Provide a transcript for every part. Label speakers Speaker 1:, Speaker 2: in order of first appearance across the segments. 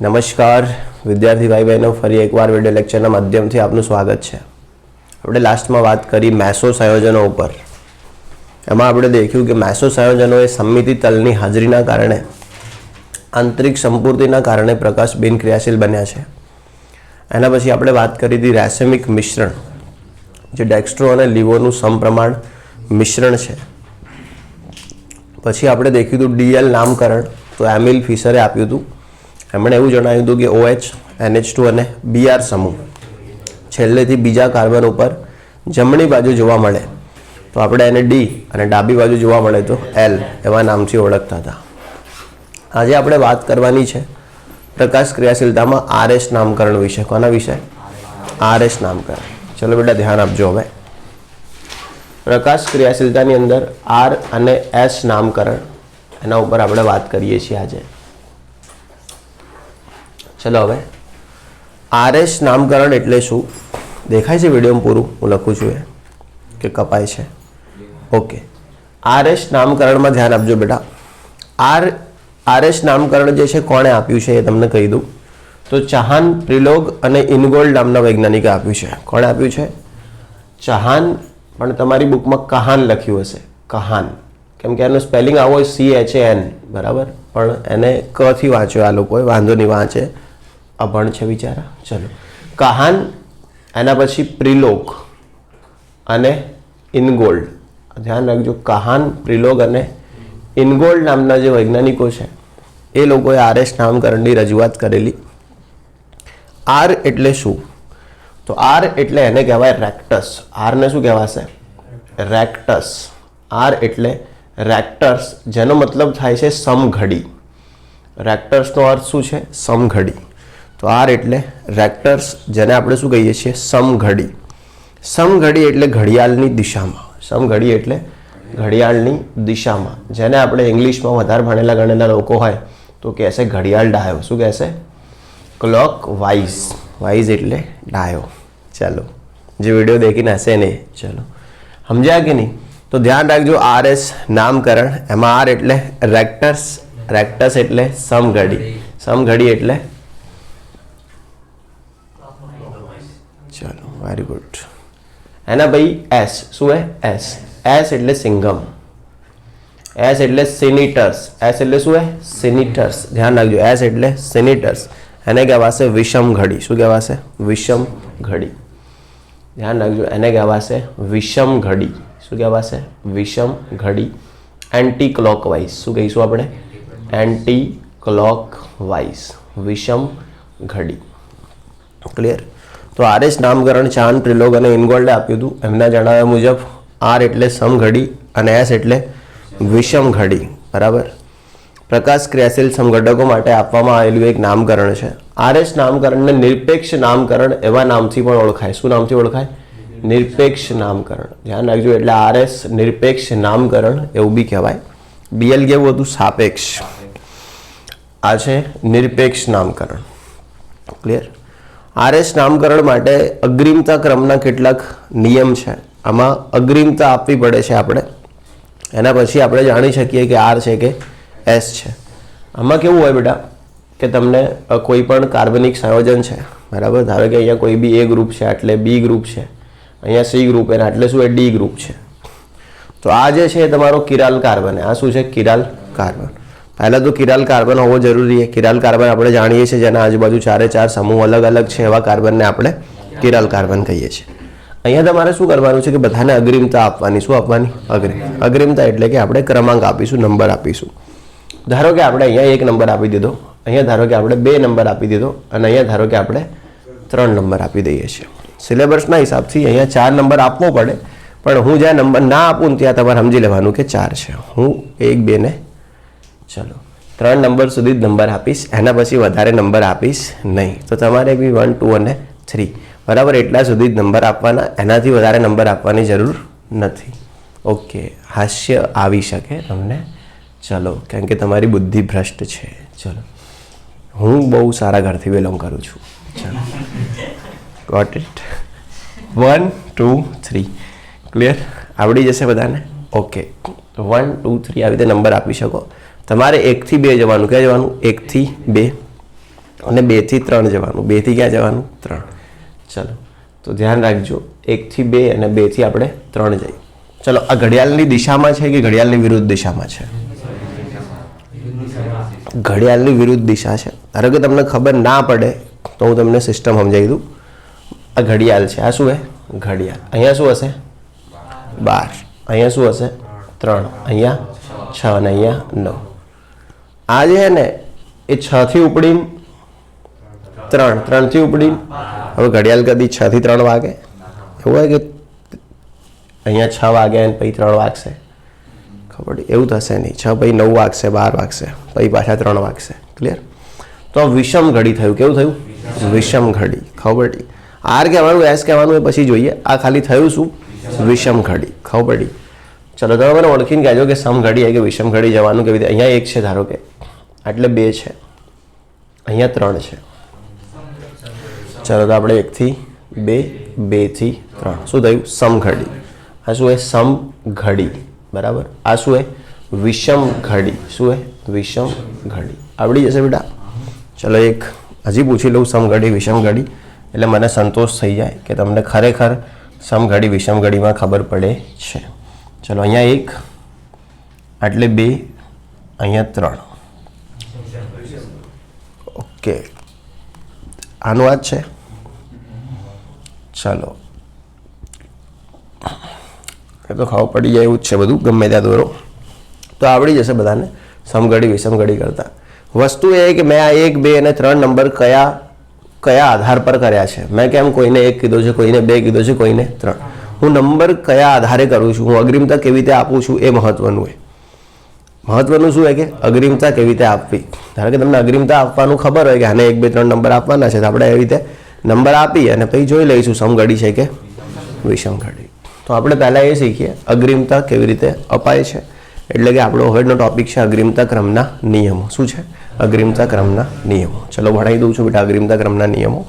Speaker 1: નમસ્કાર વિદ્યાર્થી ભાઈ બહેનો, ફરી એકવાર વિડિયો લેક્ચરના માધ્યમથી આપનું સ્વાગત છે. આપણે લાસ્ટમાં વાત કરી મેસો સંયોજનો ઉપર. એમાં આપણે દેખ્યું કે મેસો સંયોજનો એ સમમિતિ તલની હાજરીના કારણે આંતરિક સંપૂર્તિના કારણે પ્રકાશ બિન ક્રિયાશીલ બન્યા છે. એના પછી આપણે વાત કરી હતી રેસેમિક મિશ્રણ, જે ડેક્સ્ટ્રો અને લીવોનું સમપ્રમાણ મિશ્રણ છે. પછી આપણે દેખ્યું હતું ડીએલ નામકરણ, તો એમિલ ફિશરે આપ્યું હતું. એમણે એવું જણાવ્યું હતું કે OH, NH2 અને Br સમૂહ છેલ્લેથી બીજા કાર્બન ઉપર જમણી બાજુ જોવા મળે તો આપણે એને D અને ડાબી બાજુ જોવા મળે તો L એવા નામથી ઓળખતા હતા. આજે આપણે વાત કરવાની છે પ્રકાશ ક્રિયાશીલતામાં RS નામકરણ વિશે. કોના વિશે? RS નામકરણ. ચલો બેટા ધ્યાન આપજો. હવે પ્રકાશ ક્રિયાશીલતાની અંદર R અને S નામકરણ, એના ઉપર આપણે વાત કરીએ છીએ આજે. ચલો હવે RS નામકરણ એટલે શું? દેખાય છે વિડીયોમાં પૂરું? હું લખું છું કે કપાય છે? ઓકે. RS નામકરણમાં ધ્યાન આપજો બેટા. RS નામકરણ જે છે કોણે આપ્યું છે એ તમને કહી દઉં. તો ચાહાન, પ્રિલોગ અને ઇનગોલ્ડ નામના વૈજ્ઞાનિકે આપ્યું છે. કોણે આપ્યું છે? ચાહાન, પણ તમારી બુકમાં કહાન લખ્યું હશે. કહાન, કેમ કે એનું સ્પેલિંગ આવો હોય CHAN, બરાબર, પણ એને ક થી વાંચ્યો આ લોકોએ. વાંધો નહીં, વાંચે, અભણ છે બિચારા. ચલો, કહાન, એના પછી પ્રિલોગ અને ઇનગોલ્ડ. ધ્યાન રાખજો, કહાન, પ્રિલોગ અને ઇનગોલ્ડ નામના જે વૈજ્ઞાનિકો છે એ લોકોએ RS નામકરણની રજૂઆત કરેલી. R એટલે શું? તો R એટલે એને કહેવાય રેક્ટસ. R ને શું કહેવાશે? રેક્ટસ. R એટલે રેક્ટસ, જેનો મતલબ થાય છે સમઘડી. રેક્ટર્સનો અર્થ શું છે? સમઘડી. તો R એટલે રેક્ટર્સ, જેને આપણે શું કહીએ છીએ? સમઘડી. સમઘડી એટલે ઘડિયાળની દિશામાં. સમઘડી એટલે ઘડિયાળની દિશામાં, જેને આપણે ઇંગ્લિશમાં વધારે ભણેલા ગણેલા લોકો હોય તો કહેશે ઘડિયાળ ડાયો. શું કહેશે? Clock wise. વાઇઝ એટલે ડાયો. ચાલો, જે વિડીયો દેખીને હશે ને, ચલો સમજ્યા કે નહીં? તો ધ્યાન રાખજો, RS નામકરણ, એમાં R એટલે રેક્ટર્સ, રેક્ટસ એટલે સમઘડી, સમઘડી એટલે, ચલો વેરી ગુડ. એના ભાઈ S શું હે? S એટલે સિંઘમ. S એટલે સિનિટર્સ. S એટલે શું હે? સિનિટર્સ. ધ્યાન રાખજો, S એટલે સિનિટર્સ. એને કહેવાશે વિષમ ઘડી. શું કહેવાશે? વિષમ ઘડી. ધ્યાન રાખજો, એને કહેવાશે વિષમ ઘડી. શું કહેવાશે? વિષમ ઘડી. Anti clockwise. શું કહીશું આપણે? એન્ટી ક્લોકવાઇઝ, વિષમ ઘડી. ક્લિયર? તો RS નામકરણ ચાહાન, પ્રિલોગ અને ઇનગોલ્ડે આપ્યું હતું. એમના જણાવ્યા મુજબ R એટલે સમઘડી અને S એટલે વિષમ ઘડી, બરાબર. પ્રકાશ ક્રિયાશીલ સમઘટકો માટે આપવામાં આવેલું એક નામકરણ છે. RS નામકરણને નિરપેક્ષ નામકરણ એવા નામથી પણ ઓળખાય. શું નામથી ઓળખાય? નિરપેક્ષ નામકરણ. ધ્યાન રાખજો, એટલે RS નિરપેક્ષ નામકરણ એવું બી કહેવાય. BL કેવું હતું? સાપેક્ષ. આ છે નિરપેક્ષ નામકરણ. ક્લિયર? RS નામકરણ માટે અગ્રિમતા ક્રમના કેટલાક નિયમ છે. આમાં અગ્રિમતા આપવી પડે છે આપણે. એના પછી આપણે જાણી શકીએ કે R છે કે S છે. આમાં કેવું હોય બેટા કે તમને કોઈ પણ કાર્બનિક સંયોજન છે, બરાબર, ધારો કે અહીંયા કોઈ બી A ગ્રુપ છે એટલે B ગ્રુપ છે, અહીંયા C ગ્રુપ એના એટલે શું? D ગ્રુપ છે. તો આ જે છે એ તમારો કિરાલ કાર્બન. આ શું છે? Chiral carbon. પહેલાં તો કિરાલ કાર્બન હોવો જરૂરી છે. કિરાલ કાર્બન આપણે જાણીએ છીએ, જેના આજુબાજુ 4 સમૂહ અલગ અલગ છે, એવા કાર્બનને આપણે કિરાલ કાર્બન કહીએ છીએ. અહીંયા તમારે શું કરવાનું છે કે બધાને અગ્રિમતા આપવાની. શું આપવાની? અગ્રિમતા એટલે કે આપણે ક્રમાંક આપીશું, નંબર આપીશું. ધારો કે આપણે અહીંયા 1 નંબર આપી દીધો, અહીંયા ધારો કે આપણે 2 નંબર આપી દીધો, અને અહીંયા ધારો કે આપણે 3 નંબર આપી દઈએ છીએ. સિલેબસના હિસાબથી અહીંયા 4 નંબર આપવો પડે, પણ હું જ્યાં નંબર ના આપું ને ત્યાં તમારે સમજી લેવાનું કે 4 છે. હું 1, 2 ને ચલો 3 નંબર સુધી જ નંબર આપીશ, એના પછી વધારે નંબર આપીશ નહીં. તો તમારે બી 1, 2 અને 3, બરાબર, એટલા સુધી જ નંબર આપવાના. એનાથી વધારે નંબર આપવાની જરૂર નથી. ઓકે, હાસ્ય આવી શકે તમને, ચલો, કારણ કે તમારી બુદ્ધિ ભ્રષ્ટ છે. ચલો, હું બહુ સારા ઘરથી બિલોંગ કરું છું. ચલો, ગોટ ઇટ? 1, 2, 3 ક્લિયર? આવડી જશે બધાને? ઓકે, 1, 2, 3 આવી રીતે નંબર આપી શકો. તમારે 1 થી 2 જવાનું. ક્યાં જવાનું? 1 થી 2. અને 2 થી 3 જવાનું. 2 થી ક્યાં જવાનું? 3. ચલો તો ધ્યાન રાખજો, 1 થી 2 અને 2 થી આપણે 3 જઈએ. ચલો આ ઘડિયાળની દિશામાં છે કે ઘડિયાળની વિરુદ્ધ દિશામાં છે? ઘડિયાળની વિરુદ્ધ દિશા છે. ધારો કે તમને ખબર ના પડે તો હું તમને સિસ્ટમ સમજાવી દઉં. આ ઘડિયાળ છે, આ શું છે? ઘડિયાળ. અહીંયા શું હશે? 12. અહીંયા શું હશે? 3. અહીંયા 6 અને અહીંયા 9. આ જે છે ને એ 6 થી ઉપડીને 3, 3 થી ઉપડીને, હવે ઘડિયાળ કદી 6 થી 3 વાગે? એવું હોય કે અહીંયા 6 વાગે અને પછી 3 વાગશે? ખબર? એવું થશે નહીં. 6 પછી 9 વાગશે, 12 વાગશે, પછી પાછા 3 વાગશે. ક્લિયર? તો આ વિષમ ઘડી થયું. કેવું થયું? વિષમ ઘડી. ખબર પડી? આર કહેવાનું, એસ કહેવાનું એ પછી જોઈએ. આ ખાલી થયું શું? વિષમ ઘડી. ખબર પડી? ચલો તમે મને ઓળખીને કહેજો કે સમ ઘડી કે વિષમ ઘડી જવાનું કેવી રીતે. અહીંયા 1 છે ધારો કે, એટલે 2 છે, અહીંયા 3 છે. ચલો તો આપણે 1 થી 2, 2 થી 3 શું થયું? સમ ઘડી. આ શું છે? સમ ઘડી. બરાબર. આ શું છે? વિષમ ઘડી. શું છે? વિષમ ઘડી. આવડી જશે બેટા? ચલો એક હજી પૂછી લઉં, સમ ઘડી વિષમ ઘડી, એટલે મને સંતોષ થઈ જાય કે તમને ખરેખર સમ ઘડી વિષમ ઘડીમાં ખબર પડે છે. ચલો અહીંયા 1, એટલે 2, અહીંયા 3. ઓકે, આનું આ જ છે. ચલો એ તો ખબર પડી જાય એવું જ છે બધું, ગમે ત્યાં દોરો તો આવડી જશે બધાને સમઘડી વિષમઘડી કરતા. વસ્તુ એ કે મેં આ 1, 2 અને 3 નંબર કયા આધાર પર કર્યા છે. મેં કેમ કોઈને 1 કીધો છે, કોઈને 2 કીધો છે, કોઈને 3. હું નંબર કયા આધારે કરું છું, હું અગ્રિમતા કેવી રીતે આપું છું એ મહત્વનું હોય. મહત્વનું શું હોય કે અગ્રિમતા કેવી રીતે આપવી. ધારો કે તમને અગ્રિમતા આપવાનું ખબર હોય કે આને 1, 2, 3 નંબર આપવાના છે, તો આપણે એવી રીતે નંબર આપી અને પછી જોઈ લઈશું સમઘડી છે કે વિષમઘડી. તો આપણે પહેલાં એ શીખીએ અગ્રિમતા કેવી રીતે અપાય છે. એટલે કે આપણો હવેનો ટોપિક છે અગ્રિમતા ક્રમના નિયમો. શું છે? અગ્રિમતા ક્રમના નિયમો. ચલો ભણાવી દઉં છું બેટા અગ્રિમતા ક્રમના નિયમો.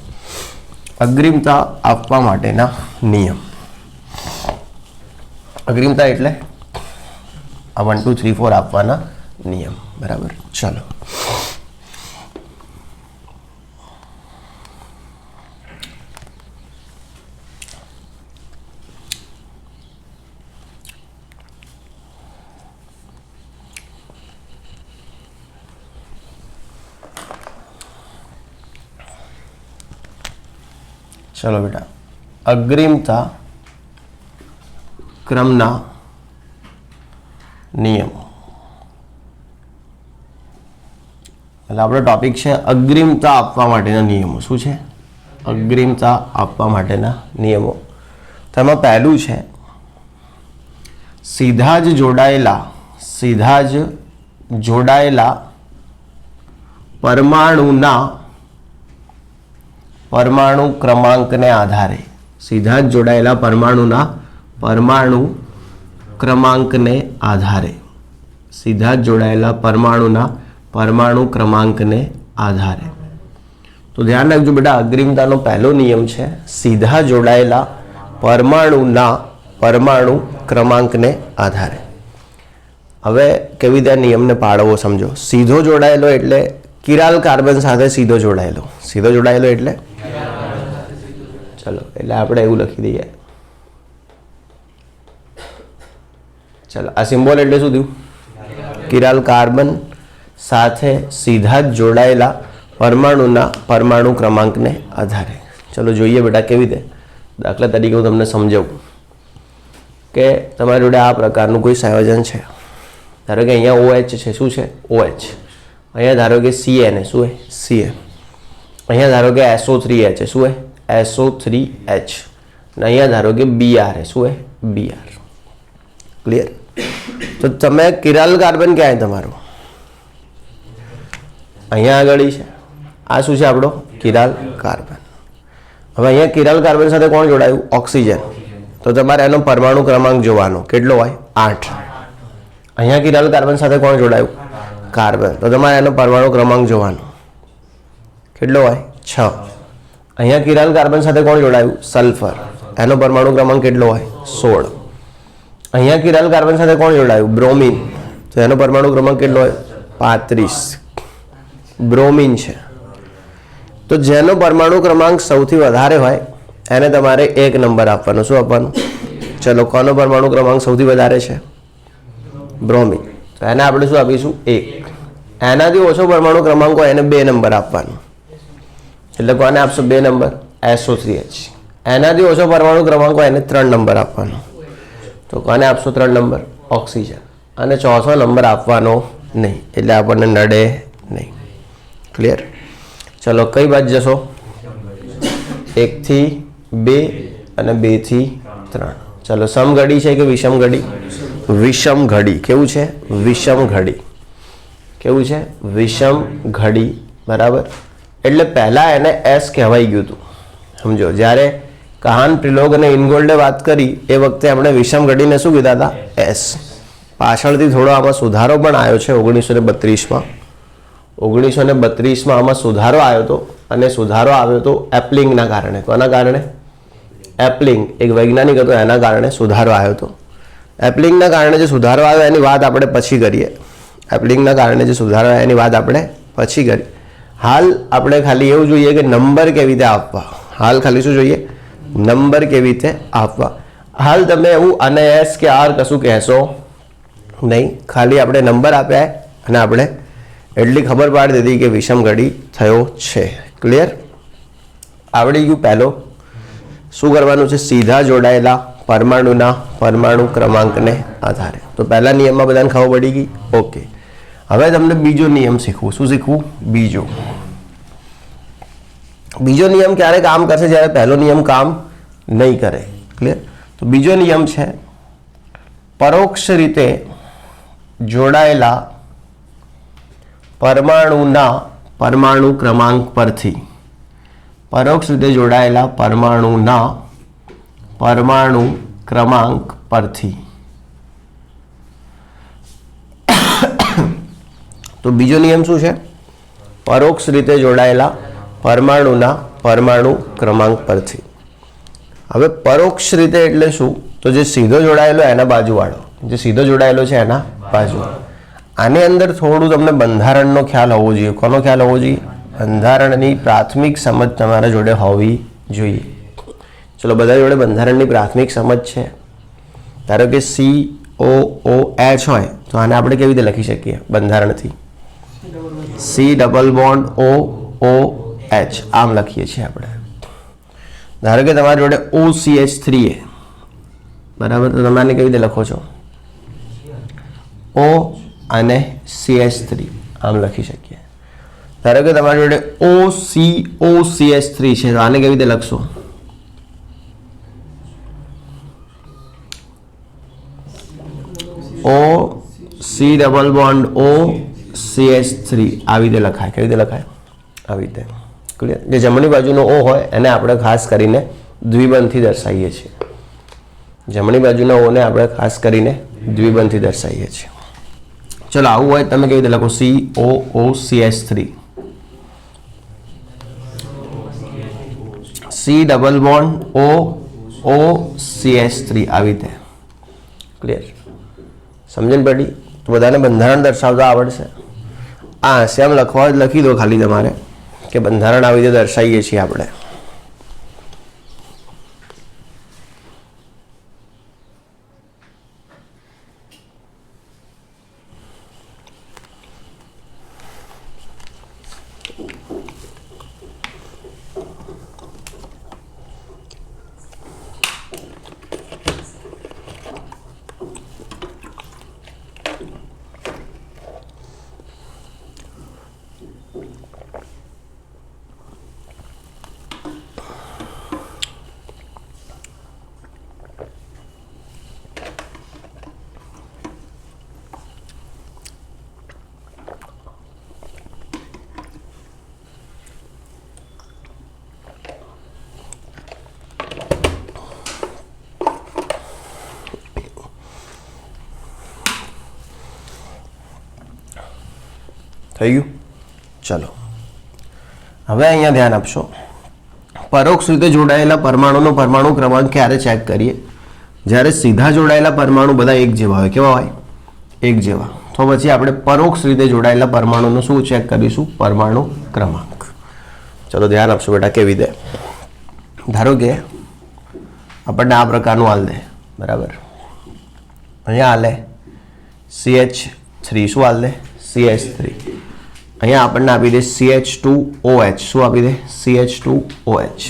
Speaker 1: અગ્રિમતા આપવા માટેના નિયમ. અગ્રિમતા એટલે આ 1, 2, 3, 4 આપવાના નિયમ. બરાબર. ચલો ચલો બેટા અગ્રિમતા ક્રમના નિયમો. એટલે આપણો ટોપિક છે અગ્રિમતા આપવા માટેના નિયમો. શું છે? અગ્રિમતા આપવા માટેના નિયમો. તેમાં પહેલું છે સીધા જ જોડાયેલા પરમાણુ ક્રમાંકને આધારે. સીધા જ જોડાયેલા પરમાણુ ક્રમાંકને આધારે. સીધા જ જોડાયેલા પરમાણુ ક્રમાંકને આધારે. તો ધ્યાન રાખજો બેટા અગ્રિમતાનો પહેલો નિયમ છે સીધા જોડાયેલા પરમાણુ ક્રમાંકને આધારે. હવે કેવી રીતે નિયમને પાળવો સમજો. સીધો જોડાયેલો એટલે કિરાલ કાર્બન સાથે સીધો જોડાયેલો. સીધો જોડાયેલો એટલે ચલો એટલે આપણે એવું લખી દઈએ. ચલો આ સિમ્બોલ એટલે શું થયું? કિરાલ કાર્બન સાથે સીધા જ જોડાયેલા પરમાણુ ક્રમાંકને આધારે. ચલો જોઈએ બેટા કેવી રીતે. દાખલા તરીકે હું તમને સમજાવું કે તમારી જોડે આ પ્રકારનું કોઈ સંયોજન છે. ધારો કે અહીંયા OH છે. શું છે? OH. અહીંયા ધારો કે CN શું છે? CN. અહીંયા ધારો કે SO3H શું છે? SO3H. અને અહીંયા ધારો કે BR શું છે? BR. ક્લિયર? તો તમે કિરાલ કાર્બન ક્યાં તમારું? અહીંયા આગળ છે. આ શું છે આપણો? Chiral carbon. હવે અહીંયા કિરાલ કાર્બન સાથે કોણ જોડાયું? ઓક્સિજન. તો તમારે એનો પરમાણુ ક્રમાંક જોવાનો કેટલો હોય? 8. અહીંયા કિરાલ કાર્બન સાથે કોણ જોડાયું? કાર્બન. તો તમારે એનો પરમાણુ ક્રમાંક જોવાનો કેટલો હોય? 6. અહીંયા કિરાલ કાર્બન સાથે કોણ જોડાયું? સલ્ફર. એનો પરમાણુ ક્રમાંક કેટલો હોય? 16. અહીંયા કિરાલ કાર્બન સાથે કોણ જોડાયું? બ્રોમિન. તો એનો પરમાણુ ક્રમાંક કેટલો હોય? 35. બ્રોમિન છે. તો જેનો પરમાણુ ક્રમાંક સૌથી વધારે હોય એને તમારે 1 નંબર આપવાનો. શું આપવાનું? ચલો, કોનો પરમાણુ ક્રમાંક સૌથી વધારે છે? બ્રોમિન. તો એને આપણે શું આપીશું? 1. એનાથી ઓછો પરમાણુ ક્રમાંક હોય એને 2 નંબર આપવાનો. એટલે કોને આપશો 2 નંબર? SO3H. એનાથી ઓછો પરમાણુ ક્રમાંક હોય એને 3 નંબર આપવાનો. તો કોને આપશો 3 નંબર? ઓક્સિજન. અને ચોથો નંબર આપવાનો નહીં, એટલે આપણને નડે નહીં. ક્લિયર? ચલો, કઈ બાજુ જશો? 1 થી 2 અને 2 થી 3. ચલો, સમઘડી છે કે વિષમ ઘડી? વિષમ ઘડી. કેવું છે? વિષમ ઘડી. કેવું છે? વિષમ ઘડી. બરાબર. એટલે પહેલા એને S કહેવાઈ ગયું હતું. સમજો, જ્યારે કહાન, પ્રિલોગ અને ઇનગોલ્ડે વાત કરી એ વખતે આપણે વિષમ ઘડીને શું કીધા હતા? S. પાછળથી થોડો આમાં સુધારો પણ આવ્યો છે 1932માં. 1932માં આમાં સુધારો આવ્યો હતો, અને સુધારો આવ્યો હતો એપ્લિંગના કારણે. કોના કારણે? એપ્લિંગ એક વૈજ્ઞાનિક હતો, એના કારણે સુધારો આવ્યો હતો. એપ્લિંગના કારણે જે સુધારો આવ્યો એની વાત આપણે પછી કરીએ. એપ્લિંગના કારણે જે સુધારો આવ્યો એની વાત આપણે પછી કરીએ. હાલ આપણે ખાલી એવું જોઈએ કે નંબર કેવી રીતે આપવા. હાલ ખાલી શું જોઈએ? નંબર કેવી રીતે આપવા. હાલ તમે એવું અને S કે R કશું કહેશો નહીં. ખાલી આપણે નંબર આપ્યા અને આપણે એટલી ખબર પાડી દીધી કે વિષમ ઘડી થયો છે. ક્લિયર? આવડી ગયું. પહેલો શું કરવાનું છે? સીધા જોડાયેલા પરમાણુના પરમાણુ ક્રમાંકને આધારે. તો પહેલા નિયમમાં બધાને ખબર પડી ગઈ. ઓકે, હવે તમને બીજો નિયમ શીખવું. શું શીખવું? બીજો નિયમ ક્યારે કામ કરશે? જ્યારે પહેલો નિયમ કામ નહીં કરે. ક્લિયર? તો બીજો નિયમ છે પરોક્ષ રીતે જોડાયેલા પરમાણુના પરમાણુ ક્રમાંક પરથી. પરોક્ષ રીતે જોડાયેલા પરમાણુના પરમાણુ ક્રમાંક પરથી. તો બીજો નિયમ શું છે? પરોક્ષ રીતે જોડાયેલા પરમાણુના પરમાણુ ક્રમાંક પરથી. હવે પરોક્ષ રીતે એટલે શું? તો જે સીધો જોડાયેલો એના બાજુવાળો. જે સીધો જોડાયેલો છે એના બાજુ. આની અંદર થોડું તમને બંધારણનો ખ્યાલ હોવો જોઈએ. કોનો ખ્યાલ હોવો જોઈએ? બંધારણની પ્રાથમિક સમજ તમારા જોડે હોવી જોઈએ. ચલો, બધા જોડે બંધારણની પ્રાથમિક સમજ છે. ધારો કે COOH હોય તો આને આપણે કેવી રીતે લખી શકીએ બંધારણથી? C ડબલ બોન્ડ OOH આમ લખીએ છીએ આપણે. ધારો કે તમારી જોડે OCH3 છે, બરાબર, તો તમે આને કેવી રીતે લખો છો? O અને CH3 આમ લખી શકીએ. ધારો કે તમારી જોડે OCOCH3 છે, તો આને કેવી રીતે લખશો? OC ડબલ બોન્ડ OCH3 આવી રીતે લખાય. કેવી રીતે લખાય? આવી રીતે. ક્લિયર? જે જમણી બાજુનો O હોય એને આપણે ખાસ કરીને દ્વિબંધથી દર્શાવીએ છીએ. જમણી બાજુના O ને આપણે ખાસ કરીને દ્વિબંધથી દર્શાવીએ છીએ. ચલો, આવું હોય તમે કેવી રીતે લખો? COOCH3, C double bond OOCH3 આવી રીતે. ક્લિયર? સમજણ પડી? તો બધાને બંધારણ દર્શાવતા આવડશે. સેમ લખવા લખી દો ખાલી તમારે કે બંધારણ આવી રીતે દર્શાવીએ છીએ આપણે. થઈ ગયું? ચલો, હવે અહીંયા ધ્યાન આપશો. પરોક્ષ રીતે જોડાયેલા પરમાણુનો પરમાણુ ક્રમાંક ક્યારે ચેક કરીએ? જ્યારે સીધા જોડાયેલા પરમાણુ બધા એક જેવા હોય. કેવા હોય? એક જેવા. તો પછી આપણે પરોક્ષ રીતે જોડાયેલા પરમાણુનો શું ચેક કરીશું? પરમાણુ ક્રમાંક. ચલો ધ્યાન આપશો બેટા કેવી રીતે. ધારો કે આપણને આ પ્રકારનું હાલ દે, બરાબર. અહીંયા હાલે CH3, શું હાલ દે CH3. અહીંયા આપણને આપી દે CH2OH, શું આપી દે CH2OH.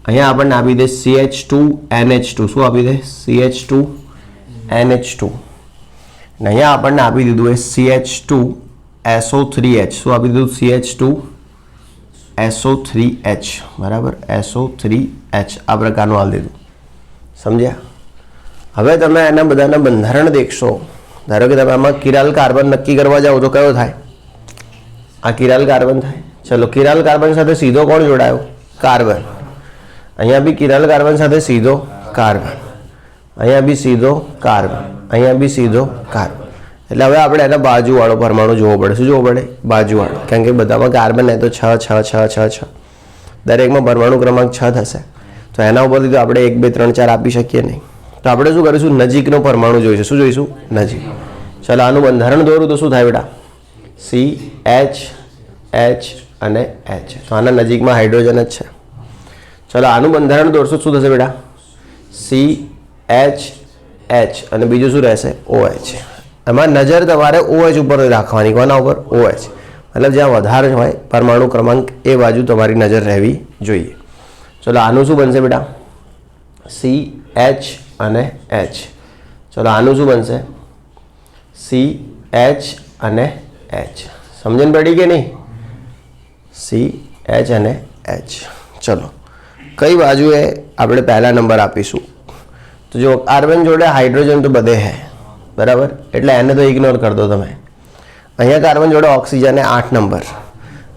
Speaker 1: અહીંયા આપણને આપી દે CH2NH2, શું આપી દે CH2NH2. અને અહીંયા આપણને આપી દીધું એ CH2SO3H, શું આપી દીધું CH2SO3H, બરાબર SO3H. આ પ્રકારનું હાલ દીધું, સમજ્યા. હવે તમે એના બધાના બંધારણ દેખશો. ધારો કે તમે આમાં કિરાલ કાર્બન નક્કી કરવા જાઓ તો કયો થાય? આ કિરાલ કાર્બન થાય. ચલો કિરાલ કાર્બન સાથે સીધો કોણ જોડાયો? કાર્બન. અહીંયા બી કિરાલ કાર્બન સાથે સીધો કાર્બન, અહીંયા બી સીધો કાર્બન, અહીંયા બી સીધો કાર્બન. એટલે હવે આપણે એના બાજુવાળો પરમાણુ જોવો પડે. શું જોવો પડે? બાજુવાળો. કારણ કે બધામાં કાર્બન ને તો 6 6 6 6 6, દરેકમાં પરમાણુ ક્રમાંક 6 થશે. તો એના ઉપરથી તો આપણે 1 2 3 4 આપી શકીએ નહીં. તો આપણે શું કરીશું? નજીકનો પરમાણુ જોઈશું. શું જોઈશું? નજીક. ચાલો આનું બંધારણ દોરું તો શું થાય બેટા? CH H અને H. તો આના નજીકમાં હાઇડ્રોજન જ છે. ચાલો આનું બંધારણ દોરશું, શું થશે બેટા? CH H અને બીજું શું રહેશે? OH. એમાં નજર તમારે OH ઉપર રાખવાની. કોના ઉપર? OH. મતલબ જ્યાં વધારે હોય પરમાણુ ક્રમાંક એ બાજુ તમારી નજર રહેવી જોઈએ. ચલો આનું શું બનશે બેટા? CH અને H. ચલો આનું શું બનશે? CH અને H. સમજણ પડી કે નહીં? CH અને H. ચલો કઈ બાજુએ આપણે પહેલા નંબર આપીશું? તો જો કાર્બન જોડે હાઇડ્રોજન તો બધે હે, બરાબર, એટલે એને તો ઇગ્નોર કરી દો તમે. અહીંયા કાર્બન જોડે ઓક્સિજન 8 નંબર,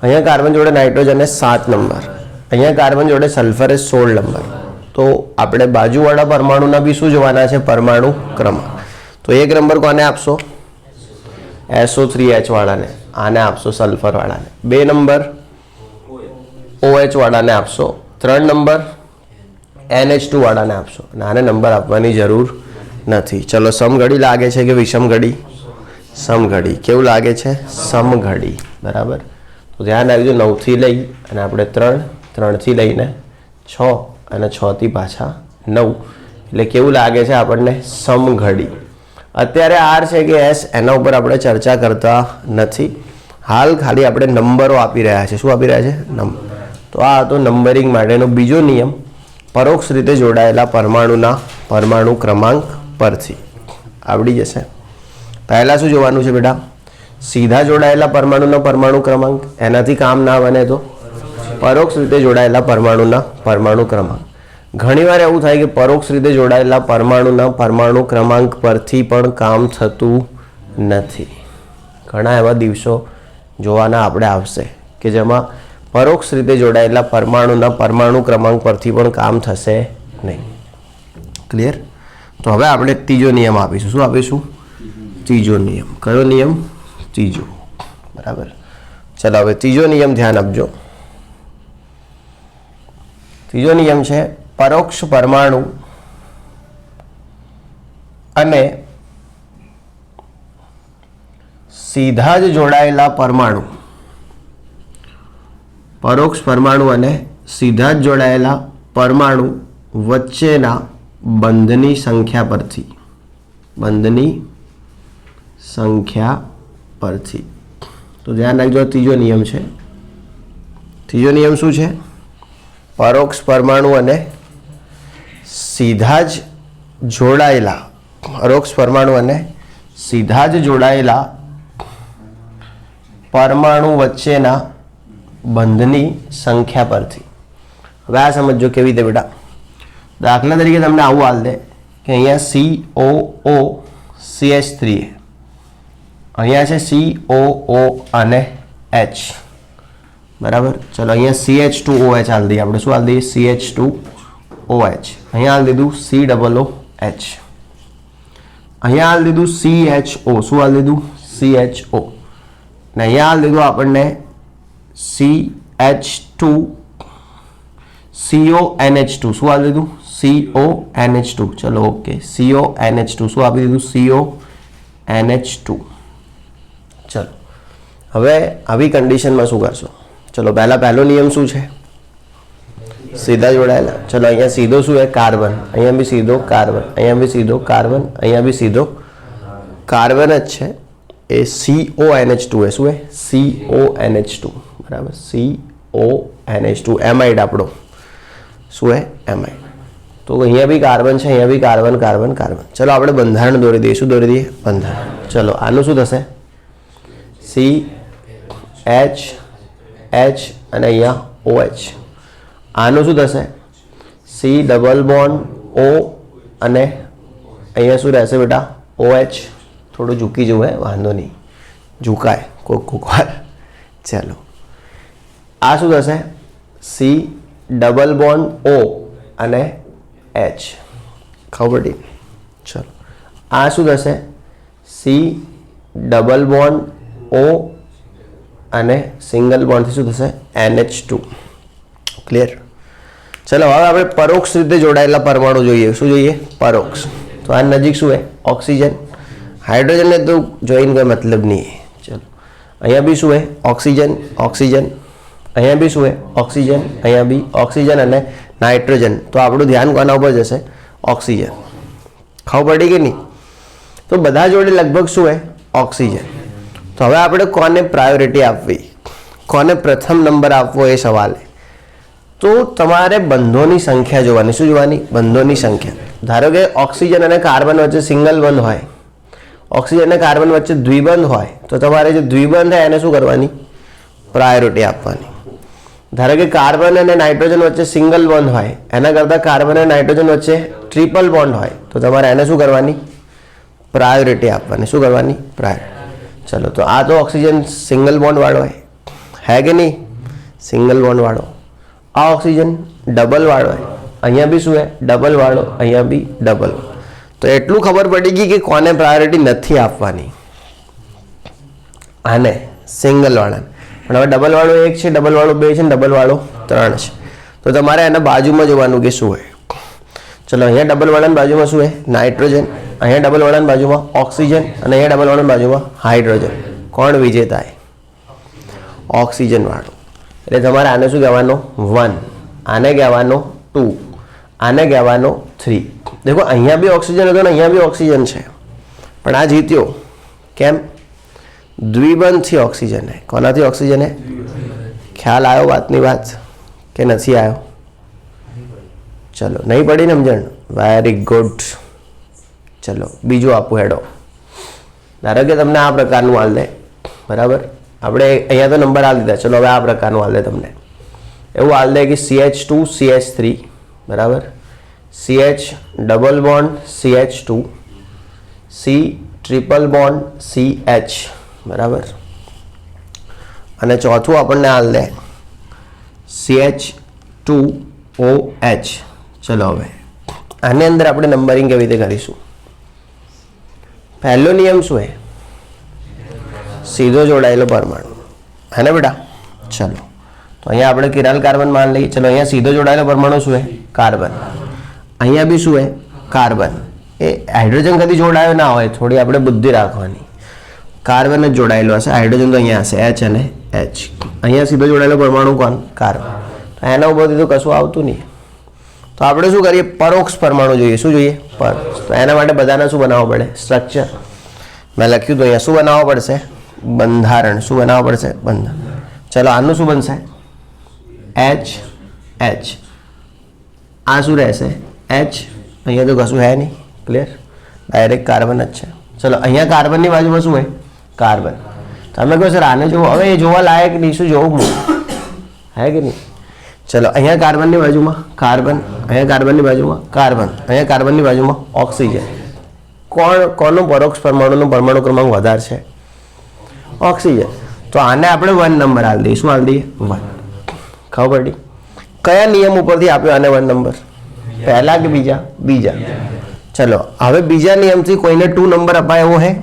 Speaker 1: અહીંયા કાર્બન જોડે નાઇટ્રોજન 7 નંબર, અહીંયા કાર્બન જોડે સલ્ફર 16 નંબર. તો આપણે બાજુવાળા પરમાણુના બી શું જોવાના છે? પરમાણુ ક્રમાંક. તો 1 નંબર કોને આપશો? SO3H વાળાને. આને આપશો સલ્ફર વાળાને. 2 નંબર OH વાળાને આપશો. 3 નંબર NH2 વાળાને આપશો. અને આને નંબર આપવાની જરૂર નથી. ચલો સમઘડી લાગે છે કે વિષમઘડી? સમઘડી. કેવું લાગે છે? સમઘડી, બરાબર. તો ધ્યાન રાખજો 9 થી લઈ અને આપણે 3, 3 થી લઈને 6 અને 6 થી પાછા 9, એટલે કેવું લાગે છે આપણને? સમઘડી. અત્યારે R છે કે S એના ઉપર આપણે ચર્ચા કરતા નથી. હાલ ખાલી આપણે નંબરો આપી રહ્યા છે. શું આપી રહ્યા છે? નંબર. તો આ હતો નંબરિંગ માટેનો બીજો નિયમ, પરોક્ષ રીતે જોડાયેલા પરમાણુના પરમાણુ ક્રમાંક પરથી. આવડી જશે. પહેલાં શું જોવાનું છે બેટા? સીધા જોડાયેલા પરમાણુના પરમાણુ ક્રમાંક. એનાથી કામ ના બને તો પરોક્ષ રીતે જોડાયેલા પરમાણુના પરમાણુ ક્રમાંક. ઘણીવાર એવું થાય કે પરોક્ષ રીતે જોડાયેલા પરમાણુના પરમાણુ ક્રમાંક પરથી પણ કામ થતું નથી. ઘણા એવા દિવસો જોવાના આપણે આવશે કે જેમાં પરોક્ષ રીતે જોડાયેલા પરમાણુના પરમાણુ ક્રમાંક પરથી પણ કામ થશે નહીં. ક્લિયર? તો હવે આપણે ત્રીજો નિયમ આપીશું. શું આપીશું? ત્રીજો નિયમ. કયો નિયમ? ત્રીજો, બરાબર. ચલો હવે ત્રીજો નિયમ ધ્યાન આપજો. ત્રીજો નિયમ છે પરોક્ષ પરમાણુ અને સીધા જ જોડાયેલા પરમાણુ, પરોક્ષ પરમાણુ અને સીધા જ જોડાયેલા પરમાણુ વચ્ચેના બંધની સંખ્યા પરથી, બંધની સંખ્યા પરથી. તો ધ્યાન રાખજો ત્રીજો નિયમ છે. ત્રીજો નિયમ શું છે? પરોક્ષ પરમાણુ અને સીધા જ જોડાયેલા, પરોક્ષ પરમાણુ અને સીધા જ જોડાયેલા પરમાણુ વચ્ચેના બંધની સંખ્યા પરથી. હવે આ સમજો કેવી રીતે બેટા? દાખલા તરીકે તમને આવું હાલ દે કે અહીંયા COO CH3, અહીંયા છે COO અને H, બરાબર. ચલો અહીંયા CH2OH હાલ દઈએ આપણે. શું હાલ દઈએ? CH2OH. અહીંયા હાલ દીધું COOH. અહીંયા હાલ દીધું CHO. શું હાલ દીધું? CHO. ને અહીંયા હાલ દીધું આપણને CH2 CONH2. શું હાલ દીધું? CONH2. ચલો ઓકે, CONH2. શું આપી દીધું? CONH2. ચલો હવે આવી કન્ડિશનમાં શું કરશો? चलो पहलो नियम शू है? सीधा जोड़ाયેલા. चलो अहींया सीधो शू है? कार्बन. अहींया भी सीधो कार्बन, अहींया भी सीधो कार्बन, अहींया भी सीधो कार्बन ज छे. ए CONH2 है. शू है? CONH2. बराबर. CONH2 एमाइड आपणो शू है? एमाइड. तो अहींया भी कार्बन है, अहींया भी कार्बन कार्बन कार्बन. चलो આપણે બંધારણ દોરી દઈએ. શું દોરી દઈએ? બંધારણ. ચલો આનું શું થશે? CH અને અહીંયા OH. આનું શું થશે? C ડબલ બોન્ડ O અને અહીંયા શું રહેશે બેટા? OH. થોડું ઝૂકી જવું હે, વાંધો નહીં, ઝુકાય કોક વાર. ચાલો આ શું થશે? C ડબલ બોન્ડ O અને H. ખબર પડી? ચલો આ શું થશે? C ડબલ બોન્ડ O અને સિંગલ બોન્ડથી શું થશે? NH2. ક્લિયર? ચલો હવે આપણે પરોક્ષ રીતે જોડાયેલા પરમાણુ જોઈએ. શું જોઈએ? પરોક્ષ. તો આ નજીક શું है? ऑक्सीजन. हाइड्रोजन ने तो જોઈને કોઈ મતલબ નહીં. ચલો અહીંયા બી શું है? Oxygen oxygen. અહીંયા બી શું है? ऑक्सीजन. અહીંયા બી ऑक्सीजन અને नाइट्रोजन. तो આપણું ધ્યાન કોના ઉપર જશે? ऑक्सीजन. ખબર પડી કે નહીં? તો બધા જોડે લગભગ શું है? ऑक्सीजन. તો હવે આપણે કોને પ્રાયોરિટી આપવી, કોને પ્રથમ નંબર આપવો એ સવાલ છે. તો તમારે બંધોની સંખ્યા જોવાની. શું જોવાની? બંધોની સંખ્યા. ધારો કે ઓક્સિજન અને કાર્બન વચ્ચે સિંગલ બંધ હોય, ઓક્સિજન અને કાર્બન વચ્ચે દ્વિબંધ હોય, તો તમારે જે દ્વિબંધ है એને શું કરવાની? પ્રાયોરિટી આપવાની. ધારો કે કાર્બન અને નાઇટ્રોજન વચ્ચે સિંગલ બોન્ડ હોય, એના કરતાં કાર્બન અને નાઇટ્રોજન વચ્ચે ટ્રિપલ બોન્ડ હોય, તો તમારે એને શું કરવાની? પ્રાયોરિટી આપવાની. શું કરવાની? પ્રાયોરિટી. ચલો તો આ તો ઓક્સિજન સિંગલ બોન્ડ વાળો है कि नहीं? सिंगल बॉन्ड वाળો. આ ઓક્સિજન ડબલ વાળો है. અહીંયા બી શું है? ડબલ વાળો, અહીંયા બી ડબલ. તો એટલું ખબર પડી ગઈ કે કોને પ્રાયોરિટી નથી આપવાની. આને સિંગલ વાળાને. પણ હવે ડબલ વાળો 1 છે, ડબલ વાળો 2 છે, ડબલ વાળો 3 છે. તો તમારે એના બાજુમાં જોવાનું કે શું है. ચલો અહીંયા ડબલ વાળાની બાજુમાં શું है? નાઇટ્રોજન. અહીંયા ડબલ વાળાની બાજુમાં ઓક્સિજન અને અહીંયા ડબલ વાળાની બાજુમાં હાઇડ્રોજન. કોણ વિજેતા है? ઓક્સિજન વાળો. એટલે તમારે આને શું કહેવાનું? 1. આને કહેવાનું 2. આને કહેવાનું 3. देखो અહીંયા બી ઓક્સિજન હતો ને અહીંયા બી ઓક્સિજન છે, પણ આ જીત્યો કેમ? દ્વિબંધથી ઓક્સિજન है. કોનાથી ઓક્સિજન है? ખ્યાલ આવ્યો વાતની વાત કે નથી આવ્યો? ચલો નહીં પડી ને સમજણ? Very good. ચલો બીજું આપું હેડો. ધારો કે તમને આ પ્રકારનું હાલ દે. બરાબર. આપણે અહીંયા તો નંબર હાલ દીધા. ચલો હવે આ પ્રકારનું હાલ દે તમને. એવું હાલ દે કે CH2 CH3. બરાબર. CH double bond CH2, C triple bond CH. બરાબર. અને ચોથું આપણને હાલ દે CH2OH. ચલો હવે આની અંદર આપણે નંબરિંગ કેવી રીતે કરીશું? પહેલો નિયમ શું है? सीधो जोड़ाયેલો परमाणु है ना बेटा. चलो तो अहीं આપણે કિરાલ કાર્બન मान લઈએ. चलो अहीं सीधो जोड़ाયેલો परमाणु શું है? कार्बन. अहीं भी શું है? कार्बन. ए हाइड्रोजन कदी जोड़ायो ना होय, थोड़ी આપણે बुद्धि રાખવાની. कार्बन જ જોડાયેલો હશે, हाइड्रोजन तो अहीं हशे H અને H. अहीं सीधो जोड़ाયેલો परमाणु કોણ? कार्बन. तो એના ઉપરથી તો કશું આવતું નહીં. તો આપણે શું કરીએ? પરોક્ષ પરમાણુ જોઈએ. શું જોઈએ? પરોક્ષ. તો એના માટે બધાને શું બનાવવું પડે? સ્ટ્રક્ચર. મેં લખ્યું તો અહીંયા શું બનાવવું પડશે? બંધારણ. શું બનાવવા પડશે? બંધારણ. ચલો આનું શું બનશે? H H. આ શું રહેશે? H. અહીંયા તો કશું હે નહીં. ક્લિયર? ડાયરેક્ટ કાર્બન જ છે. ચલો અહીંયા કાર્બનની બાજુમાં શું હોય? કાર્બન. તમે કહો સર આને જોવો. હવે એ જોવા લાયક નહીં. શું જોવું હે કે નહીં? ચલો અહીંયા કાર્બનની બાજુમાં કાર્બન, અહીંયા કાર્બનની બાજુમાં કાર્બન, અહીંયા કાર્બનની બાજુમાં ઓક્સિજન. કોનો પરોક્ષ પરમાણુનો પરમાણુ ક્રમાંક વધારે છે? ઓક્સિજન. તો આને આપણે 1 નંબર આલ દઈએ. શું આલ દઈએ? 1. ખબર પડી? કયા નિયમ ઉપરથી આપ્યો આને 1 નંબર? પહેલા કે બીજા? બીજા. ચલો હવે બીજા નિયમથી કોઈને 2 નંબર અપાય એવો હે?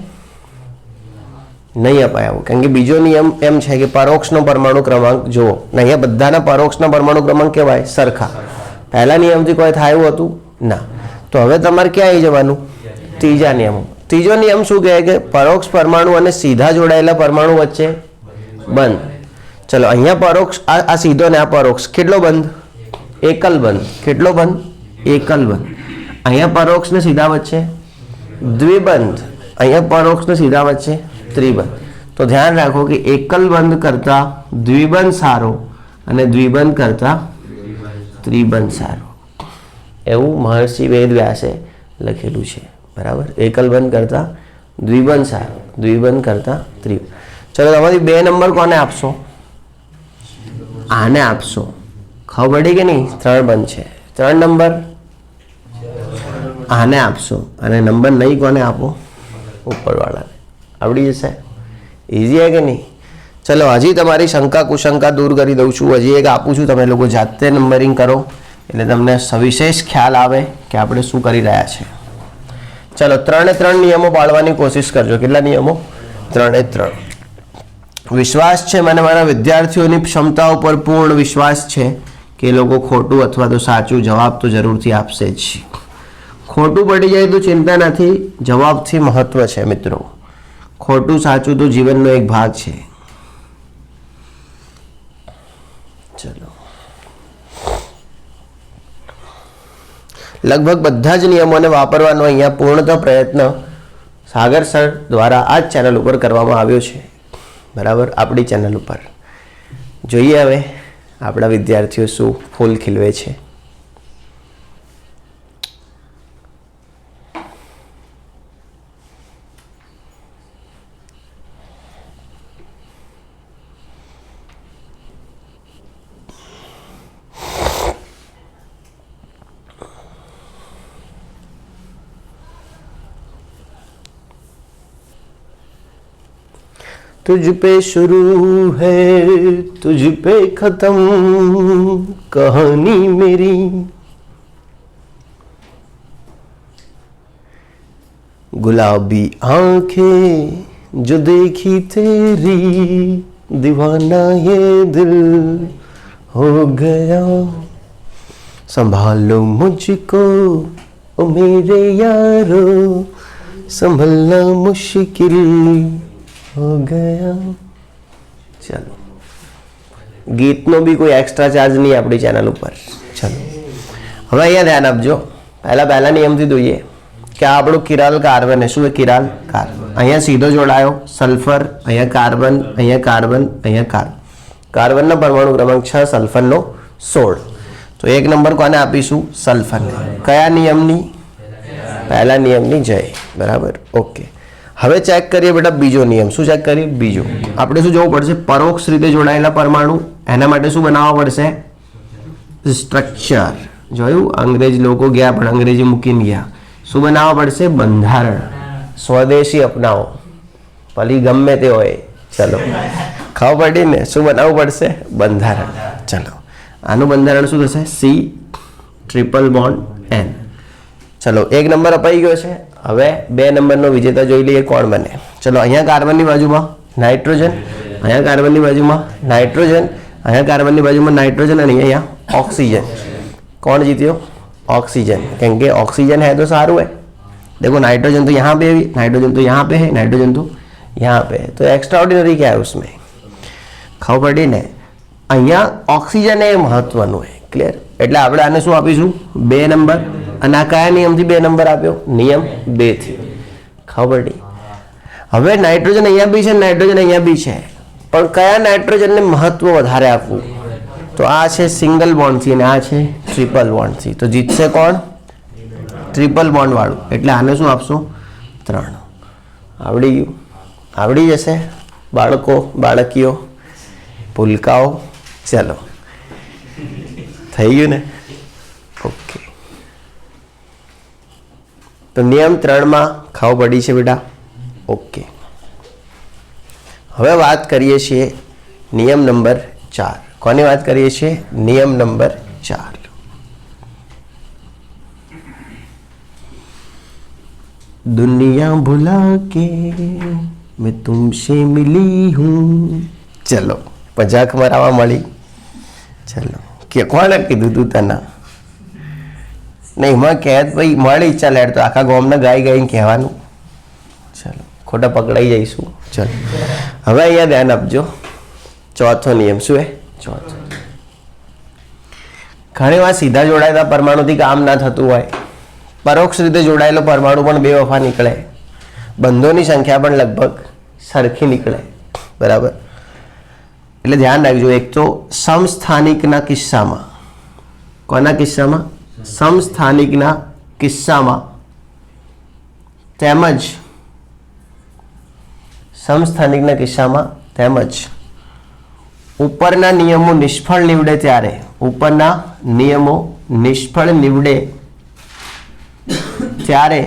Speaker 1: નહીં અપાય એવું. કારણ કે બીજો નિયમ એમ છે કે પરોક્ષનો પરમાણુ ક્રમાંક જુઓ. અહીંયા બધાના પરોક્ષના પરમાણુ ક્રમાંક કહેવાય સરખા. પહેલા નિયમથી કોઈ થાય એવું હતું ના. તો હવે તમારે ક્યાં આવી જવાનું? ત્રીજા નિયમ. ત્રીજો નિયમ શું કહે કે પરોક્ષ પરમાણુ અને સીધા જોડાયેલા પરમાણુ વચ્ચે બંધ. ચલો અહીંયા પરોક્ષ, આ સીધો ને આ પરોક્ષ, કેટલો બંધ? એકલ બંધ. કેટલો બંધ? એકલ બંધ. અહીંયા પરોક્ષ ને સીધા વચ્ચે દ્વિબંધ, અહીંયા પરોક્ષ ને સીધા વચ્ચે ત્રિબંધ. તો ધ્યાન રાખો કે એકલ બંધ કરતા દ્વિબંધ સારો અને દ્વિબંધ કરતા ત્રિબંધ સારો, એવું મહર્ષિ વેદવ્યાસે લખેલું છે. બરાબર, એકલ બંધ કરતા દ્વિબંધ સારો, દ્વિબંધ કરતા ત્રિબંધ. ચલો તમારી 2 નંબર કોને આપશો? આને આપશો. ખબર પડી કે નહીં? 3 બંધ છે. 3 નંબર આને આપશો અને નંબર નહીં કોને આપો? ઉપરવાળાને. આવડી જશે. ઇઝી હે કે નહીં? ચલો હજી તમારી શંકા કુશંકા દૂર કરી દઉં છું. હજી એક આપું છું, તમે લોકો જાતે નંબરિંગ કરો એટલે તમને સવિશેષ ખ્યાલ આવે કે આપણે શું કરી રહ્યા છે. ચલો 3 નિયમો પાળવાની કોશિશ કરજો. કેટલા નિયમો? 3. વિશ્વાસ છે મને મારા વિદ્યાર્થીઓની ક્ષમતાઓ પર પૂર્ણ વિશ્વાસ છે કે એ લોકો ખોટું અથવા તો સાચું જવાબ તો જરૂરથી આપશે જ. ખોટું પડી જાય તો ચિંતા નથી, જવાબથી મહત્વ છે મિત્રો. ખોટું સાચું તો જીવનનો એક ભાગ છે. ચલો લગભગ બધા જ નિયમોને વાપરવાનો અહીંયા પૂર્ણતઃ પ્રયત્ન સાગર સર દ્વારા આ જ ચેનલ ઉપર કરવામાં આવ્યો છે. બરાબર, આપણી ચેનલ ઉપર. જોઈએ હવે આપણા વિદ્યાર્થીઓ શું ફૂલ ખીલવે છે. तुझ पे शुरू है तुझ पे खत्म कहानी मेरी, गुलाबी आंखें जो देखी तेरी दीवाना ये दिल हो गया, संभालो मुझको ओ मेरे यारो संभलना मुश्किल हो गया. चलो ગીતનો બી કોઈ એક્સ્ટ્રા ચાર્જ નહીં આપણી ચેનલ ઉપર. ચલો હવે અહીંયા ધ્યાન આપજો. પહેલા નિયમથી જોઈએ કે આ આપણું કિરાલ કાર્બન છે. શું છે? Chiral carbon. અહીંયા સીધો જોડાયો સલ્ફર, અહીંયા કાર્બન, અહીંયા કાર્બન, અહીંયા કાર્બન. કાર્બનનો પરમાણુ ક્રમાંક 6, સલ્ફરનો 16. તો 1 નંબર કોને આપીશું? સલ્ફરને. કયા નિયમની? પહેલા નિયમની. જય. બરાબર, ઓકે. હવે ચેક કરીએ બેટા બીજો નિયમ. શું ચેક કરીએ? બીજો. આપણે શું જોવું પડશે? પરોક્ષ રીતે જોડાયેલા પરમાણુ. એના માટે શું બનાવવા પડશે? સ્ટ્રક્ચર. જોયું? અંગ્રેજ લોકો ગયા પણ અંગ્રેજી મૂકીને ગયા. શું બનાવવા પડશે? બંધારણ. સ્વદેશી અપનાવો, ભલી ગમે તે હોય. ચલો ખબર પડી ને? શું બનાવવું પડશે? બંધારણ. ચલો આનું બંધારણ શું થશે? C∧N. ચલો 1 નંબર અપાઈ ગયો છે. હવે 2 નંબરનો વિજેતા જોઈ લઈએ કોણ બને. ચલો અહીંયા કાર્બનની બાજુમાં નાઇટ્રોજન, અહીંયા કાર્બનની બાજુમાં નાઇટ્રોજન, અહીંયા કાર્બનની બાજુમાં નાઇટ્રોજન અને અહીંયા ऑक्सीजन. कौन जीत्यो? ऑक्सीजन. क्योंकि ऑक्सीजन है तो सारू है. देखो नाइट्रोजन तो यहाँ पे है, नाइट्रोजन तो यहाँ पे है, नाइट्रोजन तो यहाँ पे है. तो एक्स्ट्रा ऑर्डिनरी क्या है उसमें? खबर पड़ी ने? અહીંયા ઓક્સિજન એ મહત્વનું છે. ક્લિયર? એટલે આપણે આને શું આપીશું? 2 નંબર. અને આ કયા નિયમથી 2 નંબર આપ્યો? નિયમ 2 થી. ખબર પડી? હવે નાઇટ્રોજન અહીંયા બી છે, નાઇટ્રોજન અહીંયા બી છે, પણ કયા નાઇટ્રોજનને મહત્વ વધારે આપવું? તો આ છે સિંગલ બોન્ડથી અને આ છે ટ્રિપલ બોન્ડથી. તો જીતશે કોણ? ટ્રિપલ બોન્ડ વાળું. એટલે આને શું આપશો? 3. આવડી ગયું? આવડી જશે બાળકો, બાળકીઓ, ભૂલકાઓ. ચલો થઈ ગયું ને? ઓકે. તો નિયમ 3માં ખાવ પડી છે બેટા. ઓકે. હવે વાત કરીએ છીએ નિયમ નંબર 4. કોની વાત કરીએ છીએ? નિયમ નંબર 4. दुनिया भुला के मैं तुमसे मिली हूँ. चलो मजाक मरावा मળી. चलो કે કોણે કીધું તું તને? નહીં માં કહેત ભાઈ મળી. ચાલ હેડ તો આખા ગામના ગાઈ ગાઈને કહેવાનું. ચલો ખોટા પકડાઈ જઈશું. ચલો હવે અહીંયા ધ્યાન આપજો. ચોથો નિયમ શું હે? ચોથો. ઘણી વાર સીધા જોડાયેલા પરમાણુથી કામ ના થતું હોય, પરોક્ષ રીતે જોડાયેલો પરમાણુ પણ બેવફા નીકળે, બંધોની સંખ્યા પણ લગભગ સરખી નીકળે, બરાબર. એટલે ધ્યાન રાખજો. એક તો સમસ્થાનિકના કિસ્સામાં, કોના કિસ્સામાં? સમસ્થાનિકના કિસ્સામાં, તેમજ સમસ્થાનિકના કિસ્સામાં તેમજ ઉપરના નિયમો નિષ્ફળ નીવડે ત્યારે, ઉપરના નિયમો નિષ્ફળ નીવડે ત્યારે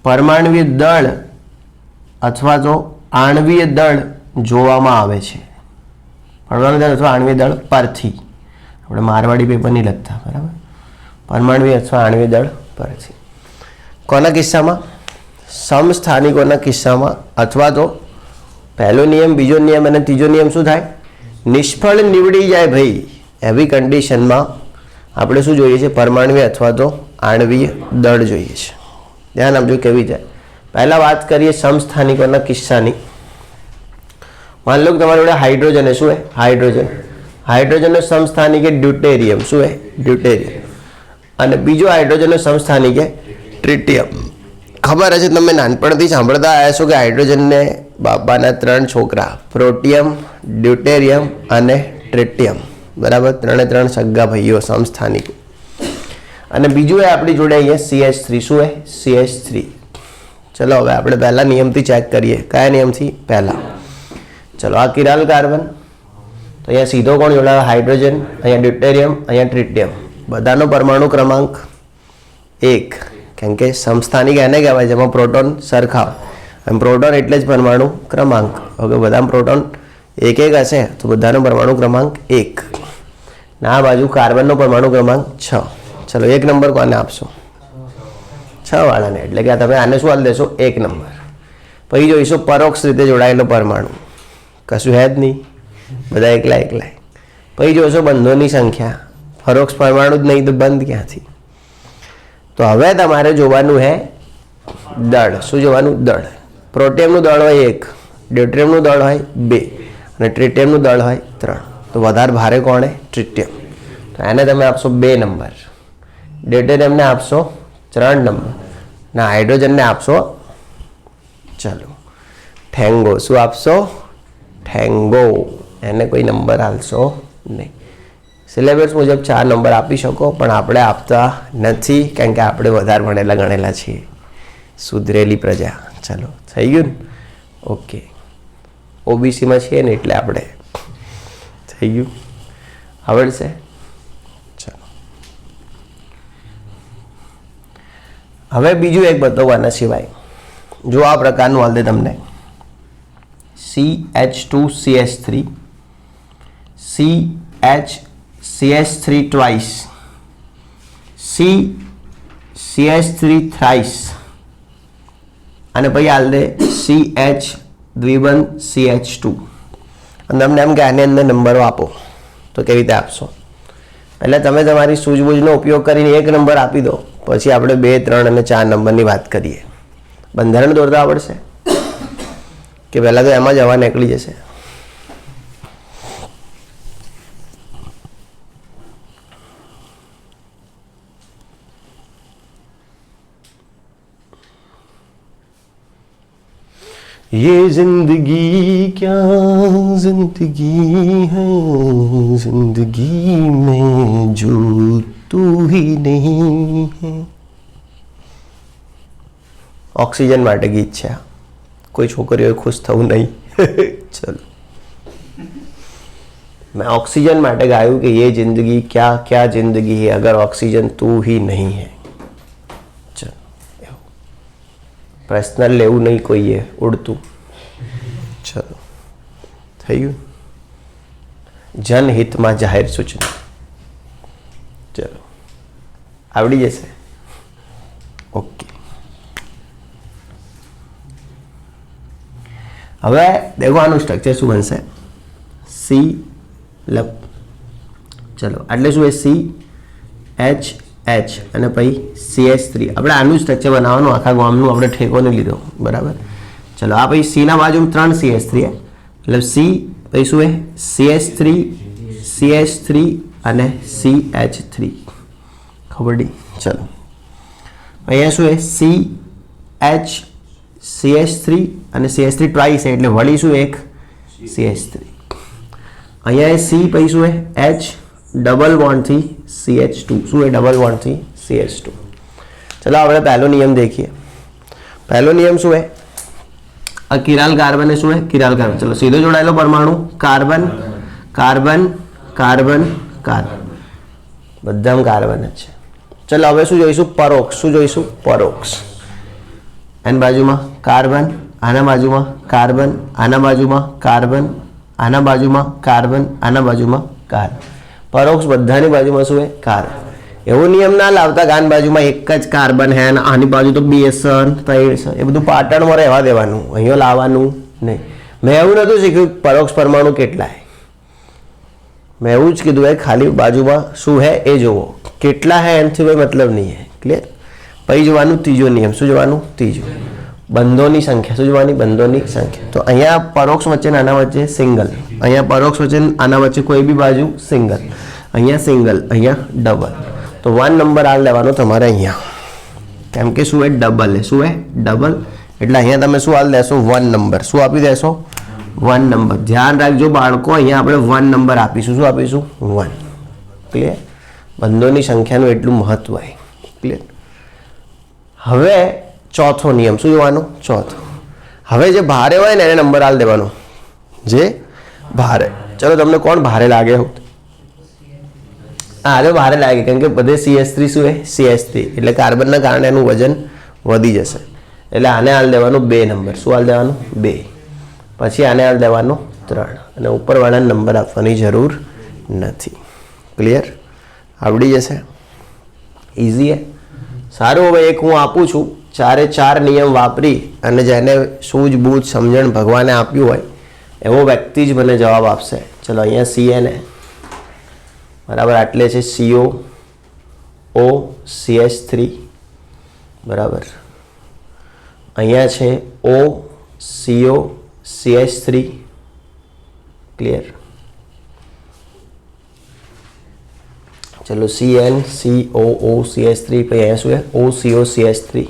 Speaker 1: પરમાણ્વીય દળ અથવા તો આણ્વીય દળ જોવામાં આવે છે. પરમાણુ દળ અથવા આણ્વીય દળ પરથી, આપણે મારવાડી પેપર નહીં લખતા, બરાબર. પરમાણ્વીય અથવા આણ્વીય દળ પરથી. કોના કિસ્સામાં? સમસ્થાનિકોના કિસ્સામાં, અથવા તો પહેલો નિયમ, બીજો નિયમ અને ત્રીજો નિયમ શું થાય? નિષ્ફળ નીવડી જાય ભાઈ. એવી કન્ડિશનમાં આપણે શું જોઈએ છે? પરમાણ્વીય અથવા તો આણ્વીય દળ જોઈએ છે. ધ્યાન આપજો કેવી જાય. પહેલાં વાત કરીએ સમસ્થાનિકોના કિસ્સાની. માન લો કે તમારી જોડે હાઇડ્રોજન શું હે? હાઇડ્રોજન. હાઇડ્રોજનનો સમસ્થાનિક એ ડ્યુટેરિયમ. શું હે? ડ્યુટેરિયમ. અને બીજો હાઇડ્રોજનનો સમસ્થાનિક એ ટ્રિટિયમ. ખબર હશે, તમે નાનપણથી સાંભળતા આવ્યા છો કે હાઇડ્રોજનને બાપાના 3 છોકરા, પ્રોટિયમ, ડ્યુટેરિયમ અને ટ્રિટિયમ, બરાબર. 3 સગા ભાઈઓ સમસ્થાનિકો. અને બીજું એ આપણી જોડે અહીંયા CH3. શું હે? CH3. ચલો હવે આપણે પહેલા નિયમથી ચેક કરીએ. કયા નિયમથી? પહેલા. ચલો આ કિરાલ કાર્બન, તો અહીંયા સીધો કોણ જોડાયો? હાઇડ્રોજન. અહીંયા ડ્યુટેરિયમ, અહીંયા ટ્રિટિયમ. બધાનો પરમાણુ ક્રમાંક 1, કેમ કે સમસ્થાનિક એને કહેવાય જેમાં પ્રોટોન સરખા હોય. અને પ્રોટોન એટલે જ પરમાણુ ક્રમાંક. ઓકે, બધા પ્રોટોન 1 હશે તો બધાનો પરમાણુ ક્રમાંક 1. ના આ બાજુ કાર્બનનો પરમાણુ ક્રમાંક 6. ચલો 1 નંબર કોને આપશો? 6 વાળાને. એટલે કે તમે આને શું આપી દેશો? 1 નંબર. પછી જોઈશું પરોક્ષ રીતે જોડાયેલો પરમાણુ, કશું હે જ નહીં, બધા એકલા. પછી જોઈશો બંધોની સંખ્યા. પરોક્ષ પરમાણુ જ નહીં તો બંધ ક્યાંથી? તો હવે તમારે જોવાનું હે દળ. શું જોવાનું? દળ. પ્રોટિયમનું દળ હોય 1, ડ્યુટેરિયમનું દળ હોય 2 અને ટ્રિટિયમનું દળ હોય 3. તો વધારે ભારે કોણે? ટ્રિટિયમ. તો એને તમે આપશો 2 નંબર. ડ્યુટેરિયમને આપશો 3 નંબર. ના હાઇડ્રોજનને આપશો, ચાલો ઠેંગો. શું આપશો? ઠેંગો. એને કોઈ નંબર આપશો નહીં. સિલેબસ મુજબ 4 નંબર આપી શકો, પણ આપણે આપતા નથી, કારણ કે આપણે વધારે ભણેલા ગણેલા છીએ, સુધરેલી પ્રજા. ચાલો થઈ ગયું ને? ઓકે, ઓબીસીમાં છીએ ને એટલે આપણે થઈ ગયું, આવડશે. ચાલો હવે બીજું એક બતાવવાના સિવાય જો આ પ્રકારનું હાલ દે તમને CH2CH3 CH3 twice, CH3 thrice અને પછી હાલ દે CH દ્વિબંધ CH2 અને તમને એમ કે આની અંદર નંબરો આપો તો કેવી રીતે આપશો? એટલે તમે તમારી સૂઝબૂઝનો ઉપયોગ કરીને 1 નંબર આપી દો, પછી આપણે 2, 3 અને 4 નંબરની વાત કરીએ. બંધારણ દોરતા આવડશે કે પહેલાં તો એમાં જ હવા નીકળી જશે? ये जिंदगी क्या जिंदगी है, जिंदगी में जो तू ही नहीं है. ऑक्सीजन માટે ગીત છે. કોઈ છોકરીઓએ ખુશ થવું નહીં. ચલો मैं ऑक्सीजन માટે ગાયું કે ये जिंदगी क्या क्या जिंदगी है अगर ऑक्सीजन तू ही नहीं है. चलो पर्सनल લેવું નહીં કોઈએ, ઉડતું. ચલો થઈ ગયું. જનહિતમાં જાહેર સૂચના. ચલો આવડી જશે. ઓકે, હવે દેખો આનું સ્ટ્રક્ચર શું બનશે. સી લપ, ચલો એટલે શું છે? CH અને પછી CH3. આપણે આનું સ્ટ્રક્ચર બનાવવાનું, આખા ગામનું આપણે ઠેકો નહીં લીધો, બરાબર. ચલો આ પછી સીના બાજુમાં 3 CH3 છે, मतलब C પછી શું है CH3 CH3 અને CH3 ખબર ડી ચલો અહીંયા શું है CH3 અને CH3 ટ્વાઇસ है એટલે વળી શું એક CH3 અહીંયા है C પછી શું है H डबल बॉन्ड थी CH2 શું है डबल बॉन्ड थी CH2 चलो આપણે પહેલો નિયમ देखिए પહેલો નિયમ શું है આ કિરાલ કાર્બન શું है કિરાલ કાર્બન ચલો સીધો જોડાયેલો પરમાણુ કાર્બન કાર્બન કાર્બન કાર્બન બધામાં કાર્બન જ છે ચલો હવે શું જોઈશું પરોક્ષ શું જોઈશું પરોક્ષ એન બાજુમાં કાર્બન આના બાજુમાં કાર્બન આના બાજુમાં કાર્બન આના બાજુમાં કાર્બન આના બાજુમાં કાર્બન પરોક્ષ બધાની બાજુમાં શું है કાર્બન એવો નિયમ ના લાવતા ગાન બાજુમાં એક જ કાર્બન હે અને આની બાજુ તો બે સન ત્રણ સન એ બધું પાટણમાં રહેવા દેવાનું અહીંયા લાવવાનું નહીં મેં એવું નહોતું શીખ્યું પરોક્ષ પરમાણુ કેટલા હે મેં એવું જ કીધું ખાલી બાજુમાં શું હે એ જુઓ કેટલા હે એનાથી કોઈ મતલબ નહીં હે ક્લિયર પછી જોવાનું ત્રીજો નિયમ શું જોવાનું ત્રીજો બંધોની સંખ્યા શું જોવાની બંધોની સંખ્યા તો અહીંયા પરોક્ષ વચ્ચે આના વચ્ચે સિંગલ અહીંયા પરોક્ષ વચ્ચે આના વચ્ચે કોઈ બી બાજુ સિંગલ અહીંયા સિંગલ અહીંયા ડબલ तो 1 नंबर आ लेवानो तमारे अहींया केम के शुं है डबल है शुं है डबल એટલે અહીંયા તમે શું હાલ દેશો 1 નંબર શું આપી દેશો 1 નંબર ધ્યાન રાખજો બાળકો અહીંયા આપણે 1 નંબર આપીશું શું આપીશું 1 ક્લિયર બંધોની સંખ્યાનું એટલું મહત્વ છે ક્લિયર હવે ચોથો નિયમ શું જોવાનો ચોથો હવે જે ભારે હોય ને એને નંબર આલ દેવાનો જે ભારે ચલો તમને કોણ ભારે લાગે हाँ जो भारे लागे कारण के बधे CH3 શું है CH3 એટલે કાર્બનના કારણે એનું વજન વધી જશે એટલે આને હાલ દેવાનો 2 નંબર શું હાલ દેવાનો 2 પછી આને હાલ દેવાનો 3 અને ઉપરવાળાને નંબર આપવાની જરૂર નથી ક્લિયર આવડી જશે ઈઝી है સારું હવે એક હું આપું છું ચારે ચાર નિયમ વાપરી અને જેને સૂઝબૂઝ સમજણ ભગવાને આપ્યું હોય એવો વ્યક્તિ જ મને જવાબ આપશે ચલો અહીંયા CN है बराबर आटले छे CO O CH3 बराबर अहींया छे O CO CH3 क्लियर चलो CN COO CH3 पे अहींया शुं है OCO CH3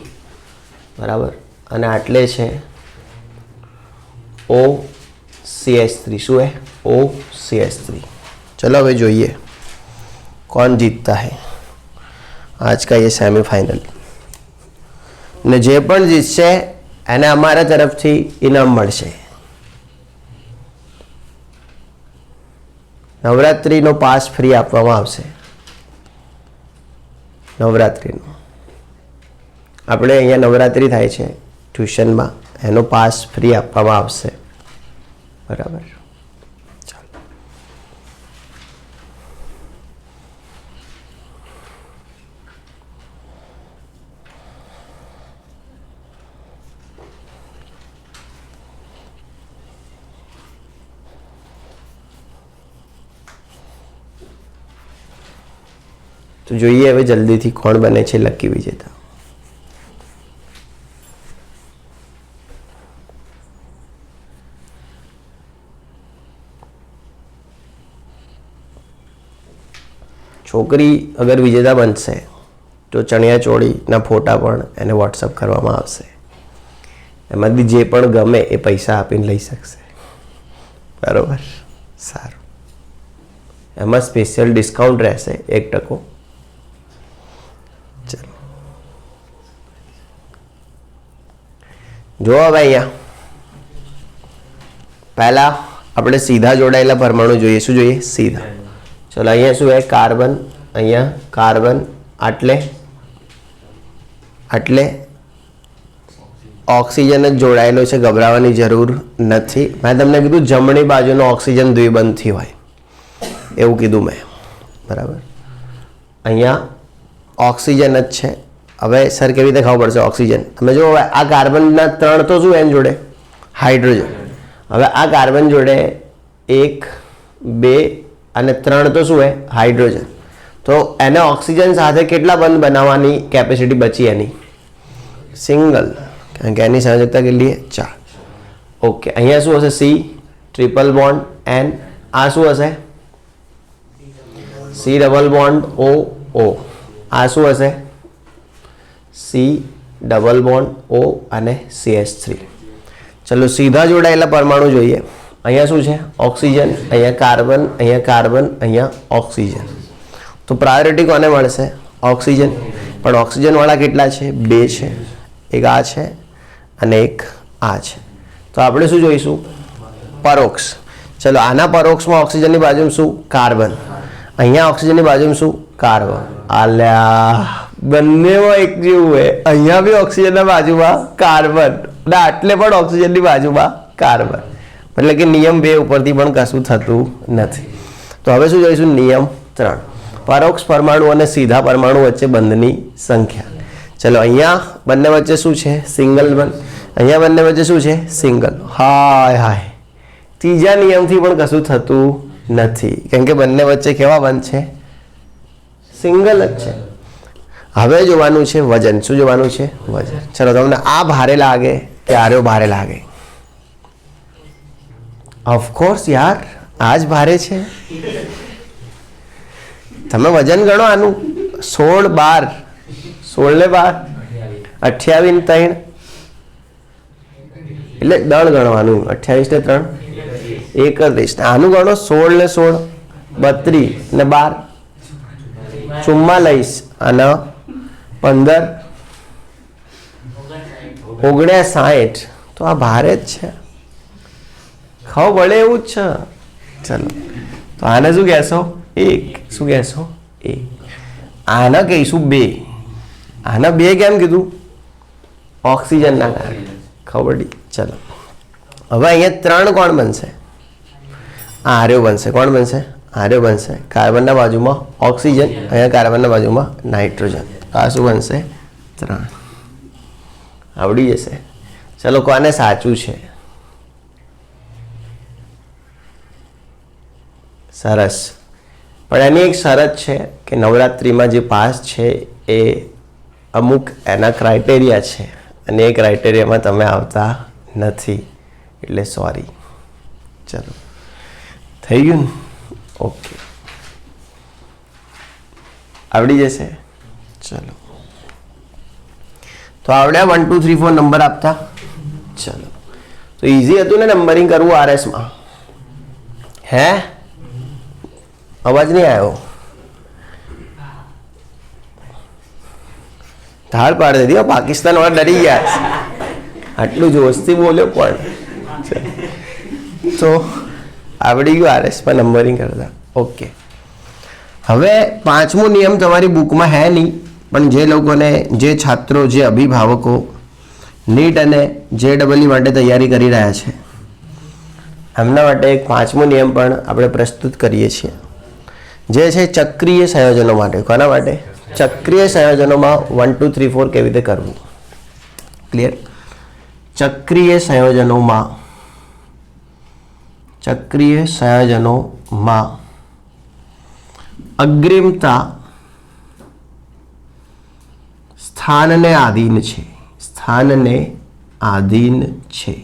Speaker 1: बराबर अने आटले छे O CH3 शुं है O CH3 चलो हवे जोईए कौन जीतता है आज का ये सेमीफाइनल ने जे पण जीतशे एने अमारा तरफथी इनाम मळशे नवरात्रिनो पास फ्री आपवामां आवशे नवरात्रिनो आपणे अहींया नवरात्रि थाय छे ट्यूशनमां एनो पास फ्री आपवामां आवशे बराबर तो જોઈએ હવે જલ્દીથી કોણ બને છે લકી વિજેતા છોકરી અગર વિજેતા બનશે તો ચણિયા ચોળીના ફોટા પણ એને વોટ્સઅપ કરવામાં આવશે એમાંથી જે પણ ગમે એ પૈસા આપીને લઈ શકશે બરાબર સારું એમાં સ્પેશિયલ ડિસ્કાઉન્ટ રહેશે 1% चलो जो હવે અહીંયા પહેલા આપણે સીધા જોડાયેલા પરમાણુ જોઈએ શું જોઈએ સીધા ચલો અહીંયા શું है કાર્બન અહીંયા કાર્બન આટલે આટલે ઓક્સિજન જ જોડાયેલો છે ગભરાવાની જરૂર નથી મેં તમને કીધું જમણી બાજુનો ઓક્સિજન દ્વિબંધી હોય એવું કીધું મેં બરાબર અહીંયા ऑक्सीजन ज छे हवे सर केवी रीते खबर पड़शे ऑक्सीजन तमे जो आ कार्बनना 3 तो शुं एन जोड़े हाइड्रोजन हवे आ कार्बन जोड़े 1 2 અને 3 तो शुं है हाइड्रोजन तो एने ऑक्सीजन साथे केटला बंध बनाववानी कैपेसिटी बची एनी सिंगल कारण के एनी संयोजकता के लिए 4 ओके अहींया शुं हशे C ટ્રિપલ બોન્ડ N. આ શું હશે? C double bond O O. આ શું હશે? C ડબલ બોન્ડ O અને CH3. ચલો સીધા જોડાયેલા પરમાણુ જોઈએ. અહીંયા શું છે? ઓક્સિજન, અહીંયા કાર્બન, અહીંયા કાર્બન, અહીંયા ઓક્સિજન. તો પ્રાયોરિટી કોને મળશે? ઓક્સિજન. પણ ઓક્સિજનવાળા કેટલા છે? 2 છે. એક આ છે અને એક આ છે. તો આપણે શું જોઈશું? પરોક્ષ. ચલો આના પરોક્ષમાં ઓક્સિજનની બાજુમાં શું? કાર્બન. અહીંયા ઓક્સિજનની બાજુમાં શું? કાર્બન. આલ્યા બંનેમાં એક જેવું છે. અહીંયા બી ઓક્સિજનના બાજુમાં કાર્બન અને આટલે પણ ઓક્સિજનની બાજુમાં કાર્બન. એટલે કે નિયમ 2 ઉપરથી પણ કશું થતું નથી. તો હવે શું જોઈશું? નિયમ 3. પરોક્ષ પરમાણુ અને સીધા પરમાણુ વચ્ચે બંધની સંખ્યા. ચલો અહીંયા બંને વચ્ચે શું છે? સિંગલ બંધ. અહીંયા બંને વચ્ચે શું છે? સિંગલ. હાય હાય, ત્રીજા નિયમથી પણ કશું થતું નથી, કેમ કે બંને વચ્ચે કેવા બંધ છે? સિંગલ જ છે. હવે જોવાનું છે વજન. શું જોવાનું છે? વજન. ચલો તમને આ ભારે લાગે કે આર્યો ભારે લાગે? ઓફકોર્સ યાર, આ જ ભારે છે. તમે વજન ગણો આનું. 16 12, 16 ને 12, 28 ને 3, એટલે દળ ગણવાનું. 28 ને 3 31. આનું ગણો 16 ને 16 32 ને 12 44 અને 15 59. તો આ ભારે જ છે, ખાવ પડે એવું જ છે. ચલો તો આને શું કહેશો? 1. શું કહેશો? 1. આને કહીશું 2. આના 2 કેમ કીધું? ઓક્સિજનના કારણે. ખબર પડી? ચલો હવે અહીંયા 3 કોણ બનશે? આર્યો બનશે. કોણ બનશે? આર્યો બનશે. કાર્બનના બાજુમાં ઓક્સિજન, અહીંયા કાર્બનના બાજુમાં નાઇટ્રોજન. આ શું બનશે? 3. આવડી જશે. ચલો કોને સાચું છે? સરસ. પણ એની એક શરત છે કે નવરાત્રિમાં જે પાસ છે એ અમુક એના ક્રાઇટેરિયા છે અને એ ક્રાઇટેરિયામાં તમે આવતા નથી, એટલે સોરી. ચલો થઈ ગયું ને? ઓકે, આવડી જશે. ચલો તો આવડ્યા 1 2 3 4 નંબર આપતા? ચલો તો ઇઝી હતું ને નંબરિંગ કરવું આરએસમાં? હે, અવાજ નહીં આવ્યો? ધાડ પાડી દીધી. પાકિસ્તાન વાળા ડરી ગયા. આટલું જોશથી બોલ્યો પણ. તો આવડી ગયું આરએસમાં નંબરિંગ કરતા. ઓકે, હવે 5મો નિયમ તમારી બુકમાં હે નહીં, પણ જે લોકોને, જે છાત્રો, જે અભિભાવકો નીટ અને JEE માટે તૈયારી કરી રહ્યા છે એમના માટે એક 5મો નિયમ પણ આપણે પ્રસ્તુત કરીએ છીએ, જે છે ચક્રીય સંયોજનો માટે. કોના માટે? ચક્રીય સંયોજનોમાં 1 2 3 4 કેવી રીતે કરવું? ક્લિયર? ચક્રીય સંયોજનોમાં અગ્રિમતા સ્થાનને આધીન છે. સ્થાનને આધીન છે.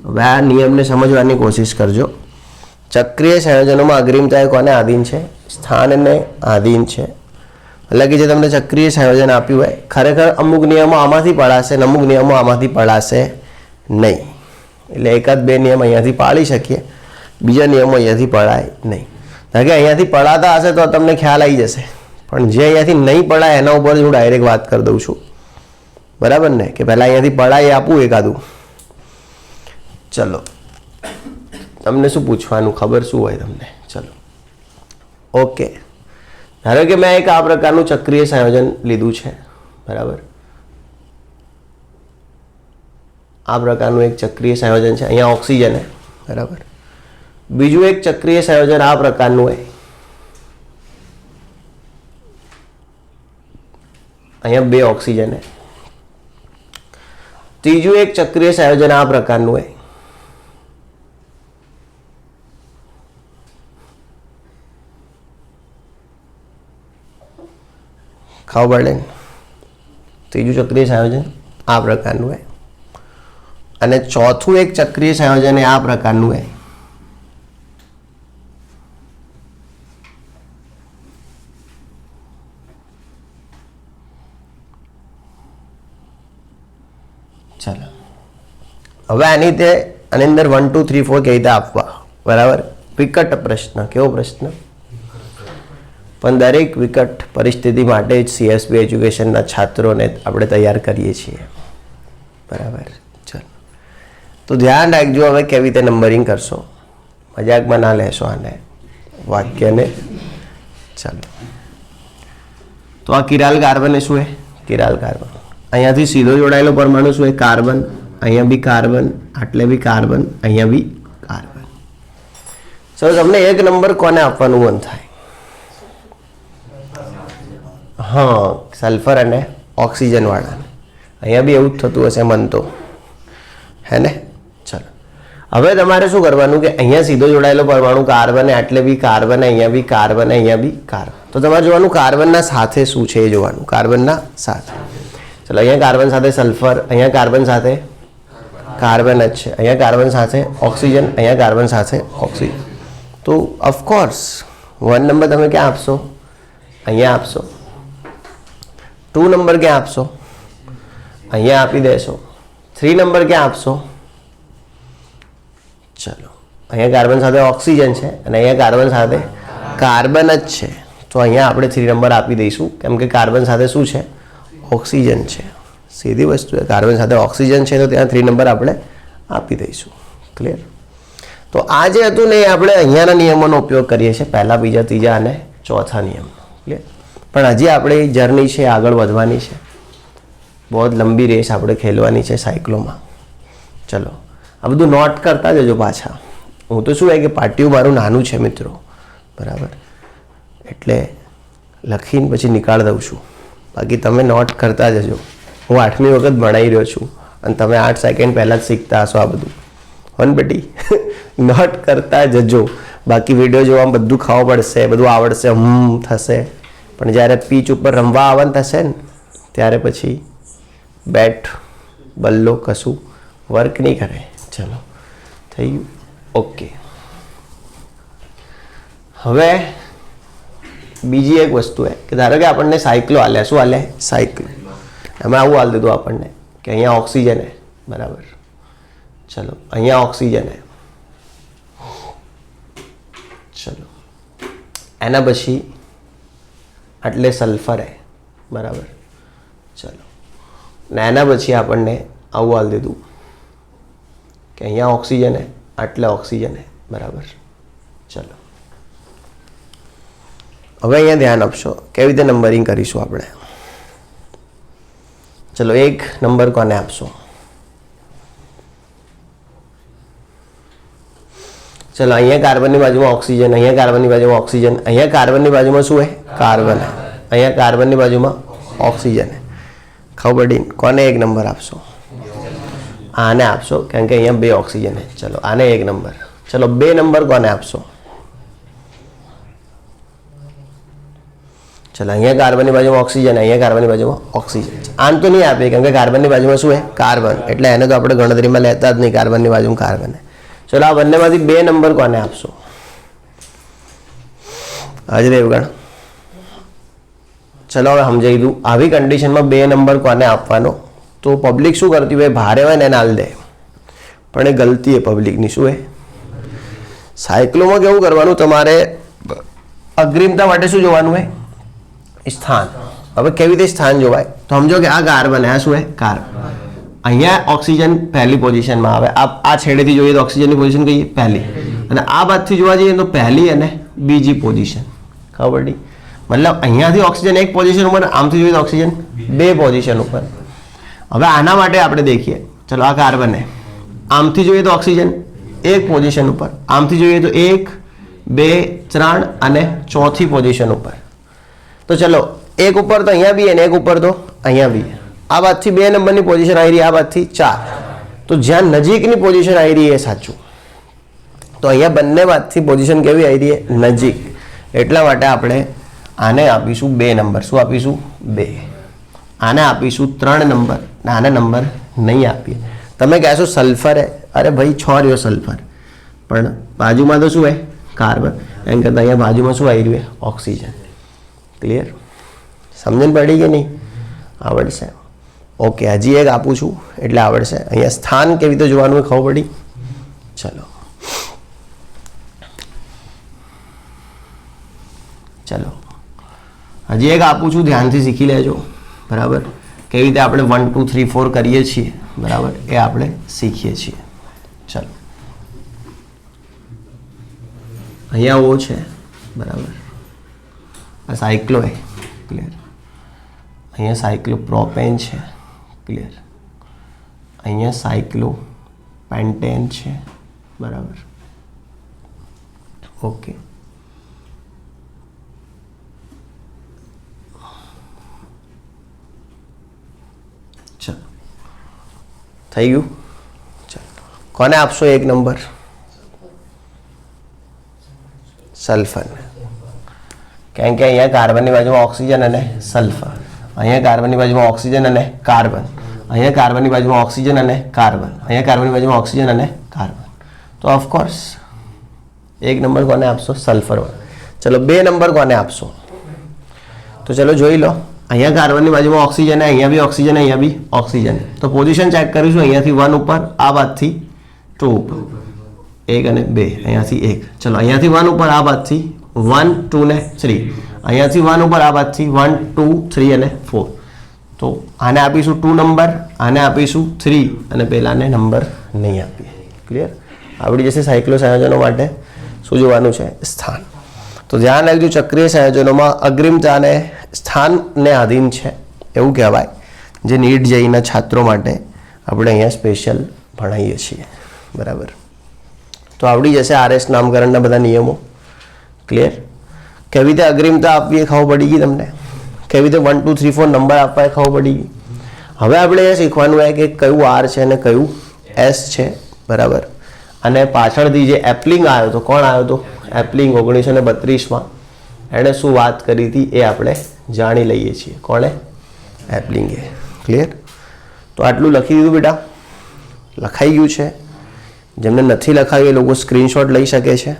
Speaker 1: હવે આ નિયમને સમજવાની કોશિશ કરજો. ચક્રીય સંયોજનોમાં અગ્રિમતા એ કોને આધીન છે? સ્થાનને આધીન છે. એટલે કે જે તમને ચક્રીય સંયોજન આપ્યું હોય, ખરેખર અમુક નિયમો આમાંથી પડાશે અને અમુક નિયમો આમાંથી પડાશે નહીં. એટલે એકાદ 2 નિયમ અહીંયાથી પાડી શકીએ, બીજા નિયમો અહીંયાથી પડાય નહીં. કારણ કે અહીંયાથી પડાતા હશે તો તમને ખ્યાલ આવી જશે, પણ જે અહીંયાથી નહીં પડાય એના ઉપર હું ડાયરેક્ટ વાત કરી દઉં છું. બરાબર ને? કે પહેલાં અહીંયાથી પડાય આપું એકાદું. ચલો તમને શું પૂછવાનું? ખબર શું હોય તમને? ચલો ઓકે, ધારો કે મેં એક આ પ્રકારનું ચક્રીય સંયોજન લીધું છે. બરાબર? આ પ્રકારનું એક ચક્રીય સંયોજન છે. અહીંયા ઓક્સિજન છે. બરાબર? બીજું એક ચક્રીય સંયોજન આ પ્રકારનું હોય. અહીંયા 2 ઓક્સિજન છે. ત્રીજું એક ચક્રીય સંયોજન આ પ્રકારનું હોય. ખબર પડે ને? ત્રીજું ચક્રીય સંયોજન આ પ્રકારનું હોય. અને ચોથું એક ચક્રીય સંયોજન એ આ પ્રકારનું है। चलो હવે આની અંદર 1 2 3 4 કેવી રીતે આપવા, બરાબર? વિકટ પ્રશ્ન, કેવો પ્રશ્ન? પણ દરેક વિકટ પરિસ્થિતિ માટે જ સીએસબી એજ્યુકેશનના છાત્રોને આપણે તૈયાર કરીએ છીએ, બરાબર? ચલો તો ધ્યાન રાખજો, હવે કેવી રીતે નંબરિંગ કરશો, મજાકમાં ના લેશો આને વાક્યને। ચાલો તો આ કિરાલ કાર્બન શું है? કિરાલ કાર્બન અહીંયાથી સીધો જોડાયેલો પરમાણુ શું है? કાર્બન। અહીંયા બી કાર્બન, આટલે બી કાર્બન, અહીંયા બી કાર્બન। ચલો તમને એક નંબર કોને આપવાનું મન થાય? हाँ, सल्फर અને ઓક્સિજન વાળાને। અહીંયા બી એવું જ થતું હશે મન તો, હે ને? ચલો હવે તમારે શું કરવાનું કે અહીંયા સીધો જોડાયેલો પરમાણુ કાર્બન, આટલે બી કાર્બન, અહીંયા બી કાર્બન, અહીંયા બી કાર્બન, તો તમારે જોવાનું કાર્બનના સાથે શું છે એ જોવાનું, કાર્બનના સાથે। ચલો અહીંયા કાર્બન સાથે સલ્ફર, અહીંયા કાર્બન સાથે કાર્બન જ છે, અહીંયા કાર્બન સાથે ઓક્સિજન, અહીંયા કાર્બન સાથે ઓક્સિજન, તો ઓફકોર્સ 1 નંબર તમે ક્યાં આપશો? અહીંયા આપશો। 2 નંબર ક્યાં આપશો? અહીંયા આપી દેશો। 3 નંબર ક્યાં આપશો? ચલો અહીંયા કાર્બન સાથે ઓક્સિજન છે અને અહીંયા કાર્બન સાથે કાર્બન જ છે, તો અહીંયા આપણે 3 નંબર આપી દઈશું, કેમ કે કાર્બન સાથે શું છે? ઓક્સિજન છે। સીધી વસ્તુ છે, કાર્બન સાથે ઓક્સિજન છે તો ત્યાં 3 નંબર આપણે આપી દઈશું। ક્લિયર? તો આ જે હતું ને એ આપણે અહીંયાના નિયમોનો ઉપયોગ કરીએ છીએ, પહેલા, બીજા, ત્રીજા અને ચોથા નિયમનો। ક્લિયર? પણ હજી આપણે જર્ની છે, આગળ વધવાની છે, બહુ લંબી રેસ આપણે ખેલવાની છે સાયક્લોમાં। ચલો આ બધું નોટ કરતા જજો પાછા। હું તો શું હોય કે પાટિયું મારું નાનું છે મિત્રો, બરાબર, એટલે લખીને પછી નિકાળ દઉં છું, બાકી તમે નોટ કરતા જજો। હું 8મી વખત ભણાવી રહ્યો છું અને તમે 8 સેકન્ડ પહેલાં જ શીખતા હશો આ બધું, હોન બેટી? નોટ કરતા જજો, બાકી વિડીયો જોવામાં બધું ખાવા પડશે, બધું આવડશે, થશે, પણ જ્યારે પીચ ઉપર રમવા આવવાનું થશે ને ત્યારે પછી બેટ બલ્લો કશું વર્ક નહીં કરે। ચલો થઈ ગયું, ઓકે। હવે બીજી એક વસ્તુ है કે ધારો કે આપણને સાયક્લો આલ્યા, શું આલ્યા? સાયક્લો। એમાં આવું હાલ દીધું આપણને કે અહીંયા ઓક્સિજન है, બરાબર? ચલો અહીંયા ઓક્સિજન है, ચલો એના પછી આટલે સલ્ફર है, બરાબર? ચલો ને એના પછી આપણને આવું હાલ દીધું કે અહીંયા ઓક્સિજન है, આટલે ઓક્સિજન है, બરાબર? ચલો હવે અહીંયા ધ્યાન આપશો, કેવી રીતે નંબરિંગ કરીશું આપણે। ચલો 1 નંબર કોને આપશો? चलो અહીંયા કાર્બનની બાજુમાં ઓક્સિજન, અહીંયા કાર્બનની બાજુમાં ઓક્સિજન, અહીંયા કાર્બનની બાજુમાં શું है? કાર્બન है, અહીંયા કાર્બનની બાજુમાં ઓક્સિજન है। ખબર પડી? કોને 1 નંબર આપશો? આને આપશો, કારણ કે અહીંયા 2 ઓક્સિજન है। ચલો આને 1 નંબર। ચલો 2 નંબર કોને આપશો? चलो અહીંયા કાર્બનની બાજુમાં ઓક્સિજન, અહીંયા કાર્બનની બાજુમાં ઓક્સિજન। આન તો નહીં આપીએ કેમ કે કાર્બનની બાજુમાં શું है? કાર્બન, એટલે એને તો આપણે ગણતરીમાં લેતા જ નહીં, કાર્બનની બાજુમાં કાર્બન है। चलो આ બંનેમાંથી 2 નંબર કોને આપશો? હાજર દેવગણ। ચલો હવે સમજાવી દઉં, આવી કન્ડિશનમાં 2 નંબર કોને આપવાનો? તો પબ્લિક શું કરતી હોય? ભારે હોય ને એને આલ દે, પણ એ ગલતી है પબ્લિકની। શું है? સાયક્લોમાં કેવું કરવાનું તમારે? અગ્રિમતા માટે શું જોવાનું હોય? स्थान। હવે કેવી રીતે સ્થાન જોવાય? તો સમજો કે આ કાર્બન है, શું है? કાર્બન। અહીંયા ઓક્સિજન પહેલી પોઝિશનમાં આવે, આ છેડેથી જોઈએ તો ઓક્સિજનની પોઝિશન કહીએ પહેલી, અને આ બાજુથી જોવા જઈએ તો પહેલી અને બીજી પોઝિશન। ખબર પડી? મતલબ અહીંયાથી ઓક્સિજન 1 પોઝિશન ઉપર, આમથી જોઈએ તો ઓક્સિજન 2 પોઝિશન ઉપર। હવે આના માટે આપણે દેખીએ, ચલો આ કાર્બન है, આમથી જોઈએ તો ઓક્સિજન 1 પોઝિશન ઉપર, આમથી જોઈએ તો 1 2 3 અને ચોથી પોઝિશન ઉપર। तो चलो 1 ऊपर तो अँ भी है, 1 ऊपर तो अँ भी है। आ बात थी 2 नंबर की पोजीशन आई रही, आ बात थी 4, तो ज्यादा नजीक की पोजीशन आई रही है साचू, तो अँ बने बात थी पोजीशन केवी आई रही है? नजीक। एटला माटे आपणे आने आपीशुं 2 नंबर। शुं आपीशुं? 2। आने आपीशुं 3 नंबर, आने नंबर नहीं आपीए તમે કહેશો સલ્ફર હે, અરે ભાઈ છોર્યો સલ્ફર, પણ બાજુમાં તો શું હે કાર્બન, એમ કરતાં અહીંયા બાજુમાં શું આવી રહ્યું હે ઓક્સિજન. ક્લિયર? સમજણ પડી કે નહીં? આવડશે. ઓકે, હજી એક આપું છું એટલે આવડશે. અહીંયા સ્થાન કેવી રીતે જોવાનું એ ખબર પડી? ચલો ચલો હજી એક આપું છું, ધ્યાનથી શીખી લેજો. બરાબર? કેવી રીતે આપણે 1 2 3 4 કરીએ છીએ, બરાબર, એ આપણે શીખીએ છીએ. ચલો, અહીંયા ઓ છે, બરાબર, આ સાયક્લો હે. ક્લિયર? અહીંયા સાયક્લો પ્રોપેન છે. ક્લિયર? અહીંયા સાયક્લો પેન્ટેન છે. બરાબર? ઓકે, ચલો થઈ ગયું. ચલો, કોને આપશો 1 નંબર? સલ્ફરને. કેમ કે અહીંયા કાર્બનની બાજુમાં ઓક્સિજન અને સલ્ફર, અહીંયા કાર્બનની બાજુમાં ઓક્સિજન અને કાર્બન, અહીંયા કાર્બનની બાજુમાં ઓક્સિજન અને કાર્બન, અહીંયા કાર્બનની બાજુમાં ઓક્સિજન અને કાર્બન. તો ઓફકોર્સ 1 નંબર કોને આપશો? સલ્ફર. ચલો 2 નંબર કોને આપશો? તો ચલો જોઈ લો. અહીંયા કાર્બનની બાજુમાં ઓક્સિજન, અહીંયા બી ઓક્સિજન, અહીંયા બી ઓક્સિજન. તો પોઝિશન ચેક કરીશું. અહીંયાથી 1 ઉપર, આ બાજુથી 2 ઉપર, 1 અને 2, અહીંયાથી 1. ચલો અહીંયાથી 1 ઉપર, આ બાજુથી 1 2 ને 3, અહીંયાથી 1 ઉપર, આ બાજુથી 1 2 3 અને 4. તો આને આપીશું 2 નંબર, આને આપીશું 3 અને પેલાને નંબર નહીં આપીએ. ક્લિયર? આવડી જશે. સાયક્લો સંયોજનો માટે શું જોવાનું છે? સ્થાન. તો ધ્યાન રાખજો, ચક્રીય સંયોજનોમાં અગ્રીમતાને સ્થાનને આધીન છે એવું કહેવાય, જે નીટ જેઈના છાત્રો માટે આપણે અહીંયા સ્પેશિયલ ભણાવીએ છીએ. બરાબર? તો આવડી જશે આરએસ નામકરણના બધા નિયમો. ક્લિયર? કેવી રીતે અગ્રીમતા આપવી એ ખબર પડી ગઈ તમને? કેવી રીતે 1 2 3 4 નંબર આપવા એ ખબર પડી ગઈ? હવે આપણે એ શીખવાનું હોય કે કયું આર છે અને કયું એસ છે. બરાબર? અને પાછળથી જે એપ્લિંગ આવ્યો હતો, કોણ આવ્યો હતો? એપ્લિંગ 1932માં. એણે શું વાત કરી હતી એ આપણે જાણી લઈએ છીએ. કોણે? એપ્લિંગે. ક્લિયર? તો આટલું લખી દીધું બેટા? લખાઈ ગયું છે. જેમને નથી લખાયું એ લોકો સ્ક્રીનશોટ લઈ શકે છે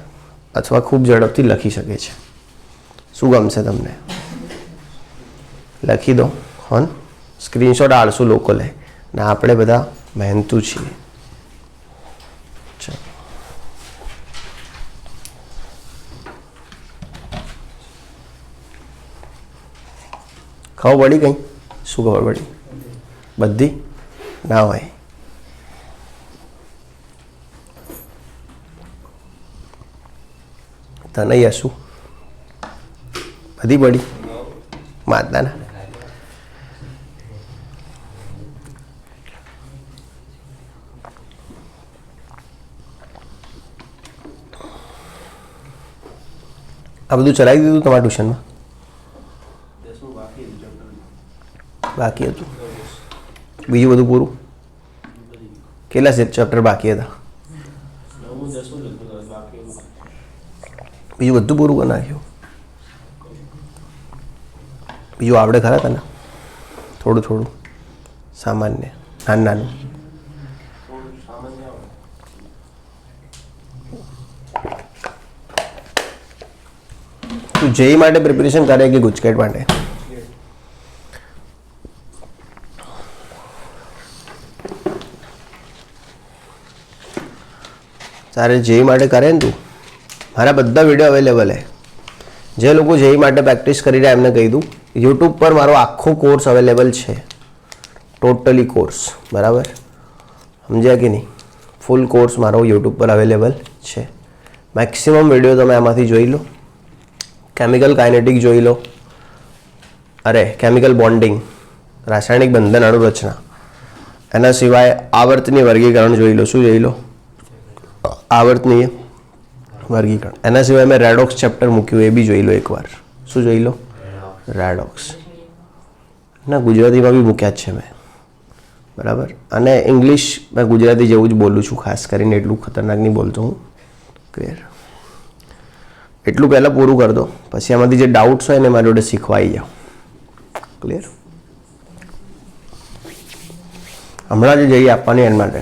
Speaker 1: અથવા ખૂબ ઝડપથી લખી શકે છે. શું ગમશે તમને? લખી દો. હોન સ્ક્રીનશોટ આળસુ લોકો લે ને આપણે બધા મહેનતુ છીએ. ખબર પડી? કંઈ શું ખબર પડી? બધી ના હોય. તને યશું બધી પડી? માતાના આ બધું ચલાવી દીધું તમારા ટ્યુશનમાં? બાકી હતું. બીજું બધું પૂરું? કેટલા ચેપ્ટર બાકી હતા? બીજું બધું પૂરું કરી નાખ્યું? બીજું આવડે ખરા તને? થોડું થોડું સામાન્ય, નાનું નાનું? તું જેઈ માટે પ્રિપેરેશન કરે કે ગુજકેટ માટે? તારે જેઈ માટે કરે ને તું? મારા બધા વિડીયો અવેલેબલ છે. જે લોકો જેઈ માટે પ્રેક્ટિસ કરી રહ્યા એમને કહી દઉં, યુટ્યુબ પર મારો આખો કોર્સ અવેલેબલ છે. Totally course. બરાબર? સમજ્યા કે નહીં? ફૂલ કોર્સ મારો યુટ્યુબ પર અવેલેબલ છે. મેક્સિમમ વિડીયો તમે આમાંથી જોઈ લો. કેમિકલ કાઇનેટિક જોઈ લો, અરે કેમિકલ બોન્ડિંગ, રાસાયણિક બંધન અણુરચના. એના સિવાય આવર્તની વર્ગીકરણ જોઈ લો. શું જોઈ લો? આવર્તનીય વર્ગીકરણ. એના સિવાય મેં રેડોક્સ ચેપ્ટર મૂક્યું, એ બી જોઈ લો એકવાર. શું જોઈ લો? રેડોક્સ. ના, ગુજરાતીમાં બી મૂક્યા જ છે મેં. બરાબર? અને ઇંગ્લિશ મેં ગુજરાતી જેવું જ બોલું છું, ખાસ કરીને એટલું ખતરનાક નહીં બોલતો હું. ક્લિયર? એટલું પહેલાં પૂરું કરી દો, પછી આમાંથી જે ડાઉટ્સ હોય ને મારી જોડે શીખવા આવી જાઓ. ક્લિયર? હમણાં જ જઈ આપવાની એના માટે.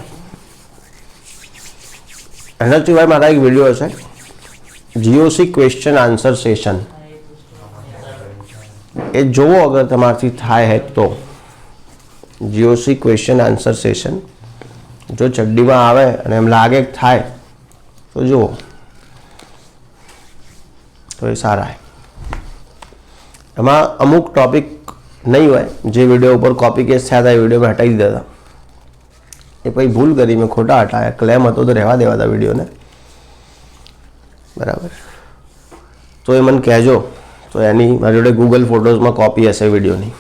Speaker 1: એના સિવાય મારા એક વિડીયો હશે જીઓસી ક્વેશ્ચન આન્સર સેશન, એ જોવો અગર તમારાથી થાય હે તો. જીઓસી ક્વેશ્ચન આન્સર સેશન જો ચડ્ડીમાં આવે અને એમ લાગે કે થાય તો જુઓ, તો એ સારા. એમાં અમુક ટોપિક નહીં હોય જે વિડીયો ઉપર કોપી કેસ થયા હતા એ વિડીયો મેં હટાવી દીધા હતા. એ પછી ભૂલ કરી મેં, ખોટા હટાયા. ક્લેમ હતો તો રહેવા દેવા હતા વિડીયોને, બરાબર. તો એ મને કહેજો, તો એની મારી જોડે ગૂગલ ફોટોઝમાં કોપી હશે વિડીયોની,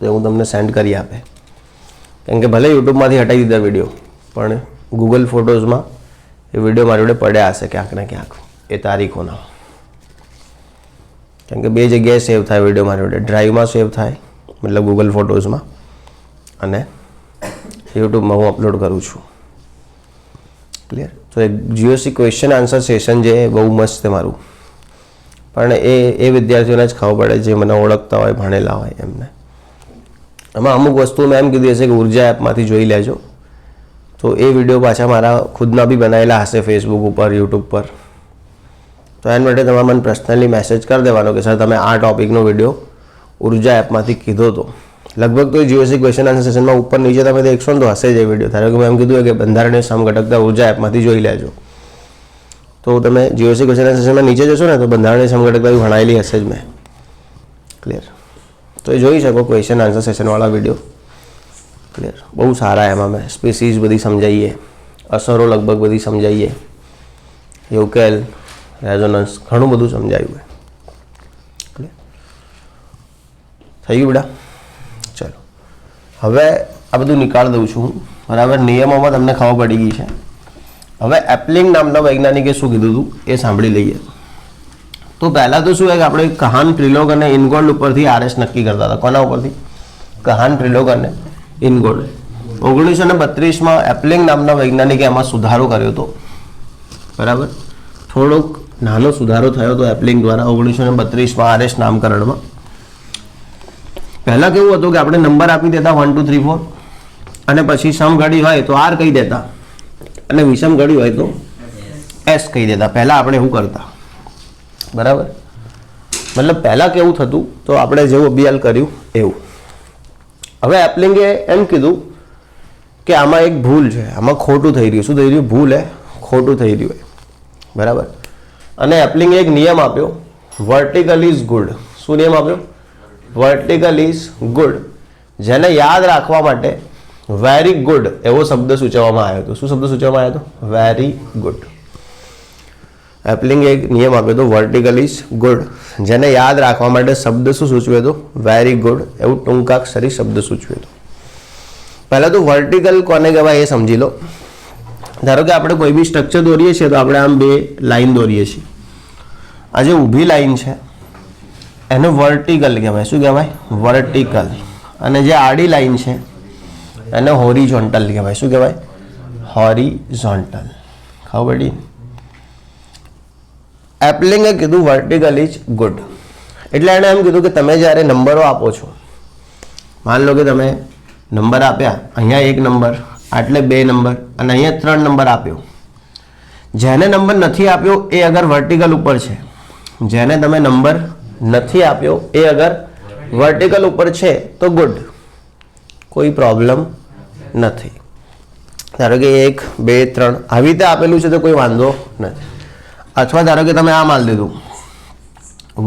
Speaker 1: તો હું તમને સેન્ડ કરી આપે. કેમ કે ભલે યુટ્યુબમાંથી હટાવી દીધા વિડીયો, પણ ગૂગલ ફોટોઝમાં એ વિડીયો મારી જોડે પડ્યા હશે ક્યાંક ને ક્યાંક એ તારીખોના. કેમ કે બે જગ્યાએ સેવ થાય વિડીયો મારી જોડે, ડ્રાઈવમાં સેવ થાય મતલબ ગૂગલ ફોટોઝમાં, અને યુટ્યુબમાં હું અપલોડ કરું છું. ક્લિયર? તો એક જીઓસી ક્વેશ્ચન આન્સર સેશન જે બહુ મસ્ત છે મારું, પણ એ વિદ્યાર્થીઓને જ ખબર પડે જે મને ઓળખતા હોય, ભણેલા હોય એમને. એમાં અમુક વસ્તુઓ મેં એમ કીધી હશે કે ઉર્જા એપમાંથી જોઈ લેજો, તો એ વિડીયો પાછા મારા ખુદના બી બનાવેલા હશે ફેસબુક ઉપર, યુટ્યુબ પર. તો એના માટે તમારે મને પર્સનલી મેસેજ કરી દેવાનો કે સર તમે આ ટોપિકનો વિડીયો ઉર્જા એપમાંથી કીધો હતો. લગભગ તો જીઓસી ક્વેશ્ચન આન્સર સેશનમાં ઉપર નીચે તમે દેખશો ને તો હશે જ એ વિડીયો. ધારો કે મેં એમ કીધું કે બંધારણીય સમઘટકતા ઉર્જા એપમાંથી જોઈ લેજો, તો તમે જીઓસી ક્વેશ્ચન આન્સર સેશનમાં નીચે જશો ને તો બંધારણીય સમઘટકતા ભણાયેલી હશે જ મેં. ક્લિયર? તો એ જોઈ શકો ક્વેશ્ચન આન્સર સેશનવાળા વિડીયો. ક્લિયર? બહુ સારા. એમાં મેં સ્પીસીઝ બધી સમજાવીએ, અસરો લગભગ બધી સમજાવીએ, યુકેલ, રેઝોનન્સ, ઘણું બધું સમજાવ્યું હોય. ક્લિયર? થઈ ગયું બેટા? ચલો હવે આ બધું નીકાળી દઉં છું હું, બરાબર. નિયમોમાં તમને ખબર પડી ગઈ છે. હવે એપ્લિંગ નામના વૈજ્ઞાનિકે શું કીધું હતું એ સાંભળી લઈએ. તો પહેલાં તો શું છે કે આપણે કહાન, પ્રિલોગ અને ઇનગોલ્ડ ઉપરથી આરએસ નક્કી કરતા હતા. કોના ઉપરથી? કહાન, પ્રિલોગ અને ઇનગોલ્ડ. 1932માં એપ્લિંગ નામના વૈજ્ઞાનિકે એમાં સુધારો કર્યો હતો, બરાબર. થોડોક નાનો સુધારો થયો હતો એપ્લિંગ દ્વારા 1932માં આરએસ નામકરણમાં. પહેલાં કેવું હતું કે આપણે નંબર આપી દેતા 1 2 3 4, અને પછી સમઘડી હોય તો આર કહી દેતા, અને વિષમઘડી હોય તો એસ કહી દેતા. પહેલાં આપણે એવું કરતા, બરાબર. મતલબ પહેલાં કેવું થતું, તો આપણે જેવું અભ્યાલ કર્યું એવું. હવે એપ્લિંગે એમ કીધું કે આમાં એક ભૂલ છે, આમાં ખોટું થઈ રહ્યું. શું થઈ રહ્યું? ભૂલ હે, ખોટું થઈ રહ્યું હોય, બરાબર. અને એપ્લિંગે એક નિયમ આપ્યો, વર્ટિકલ ઇઝ ગુડ. શું નિયમ આપ્યો? Vertical is good. જેને યાદ રાખવા માટે વેરી ગુડ એવો શબ્દ સૂચવવામાં આવ્યો હતો. શું શબ્દ સૂચવવામાં આવ્યો હતો? Very good. એપ્લિંગે એક નિયમ આપ્યો હતો, વર્ટિકલ ઇઝ ગુડ. જેને યાદ રાખવા માટે શબ્દ શું સૂચવ્યો હતો? Very good. એવું ટૂંકાક્ષરી શબ્દ સૂચવ્યો હતો. પહેલાં તો વર્ટિકલ કોને કહેવાય એ સમજી લો. ધારો કે આપણે કોઈ બી સ્ટ્રક્ચર દોરીએ છીએ તો આપણે આમ બે લાઈન દોરીએ છીએ. આ જે ઊભી લાઈન છે એને વર્ટિકલ કહેવાય. શું કહેવાય? વર્ટિકલ. અને જે આડી લાઈન છે એને હોરિઝોન્ટલ કહેવાય. શું કહેવાય? હોરિઝોન્ટલ. ખબર પડી? એપ્લિંગે કીધું વર્ટિકલ ઇઝ ગુડ. એટલે એણે એમ કીધું કે તમે જ્યારે નંબરો આપો છો, માન લો કે તમે નંબર આપ્યા, અહીંયા એક નંબર, આટલે 2 નંબર, અને અહીંયા 3 નંબર આપ્યો. જેને નંબર નથી આપ્યો એ અગર વર્ટિકલ ઉપર છે, જેને તમે નંબર નથી આપ્યો એ અગર વર્ટિકલ ઉપર છે તો ગુડ, કોઈ પ્રોબ્લેમ નથી. ધારો કે 1 2 3 આવી રીતે આપેલું છે તો કોઈ વાંધો નથી. અથવા ધારો કે તમે આ માલ દીધું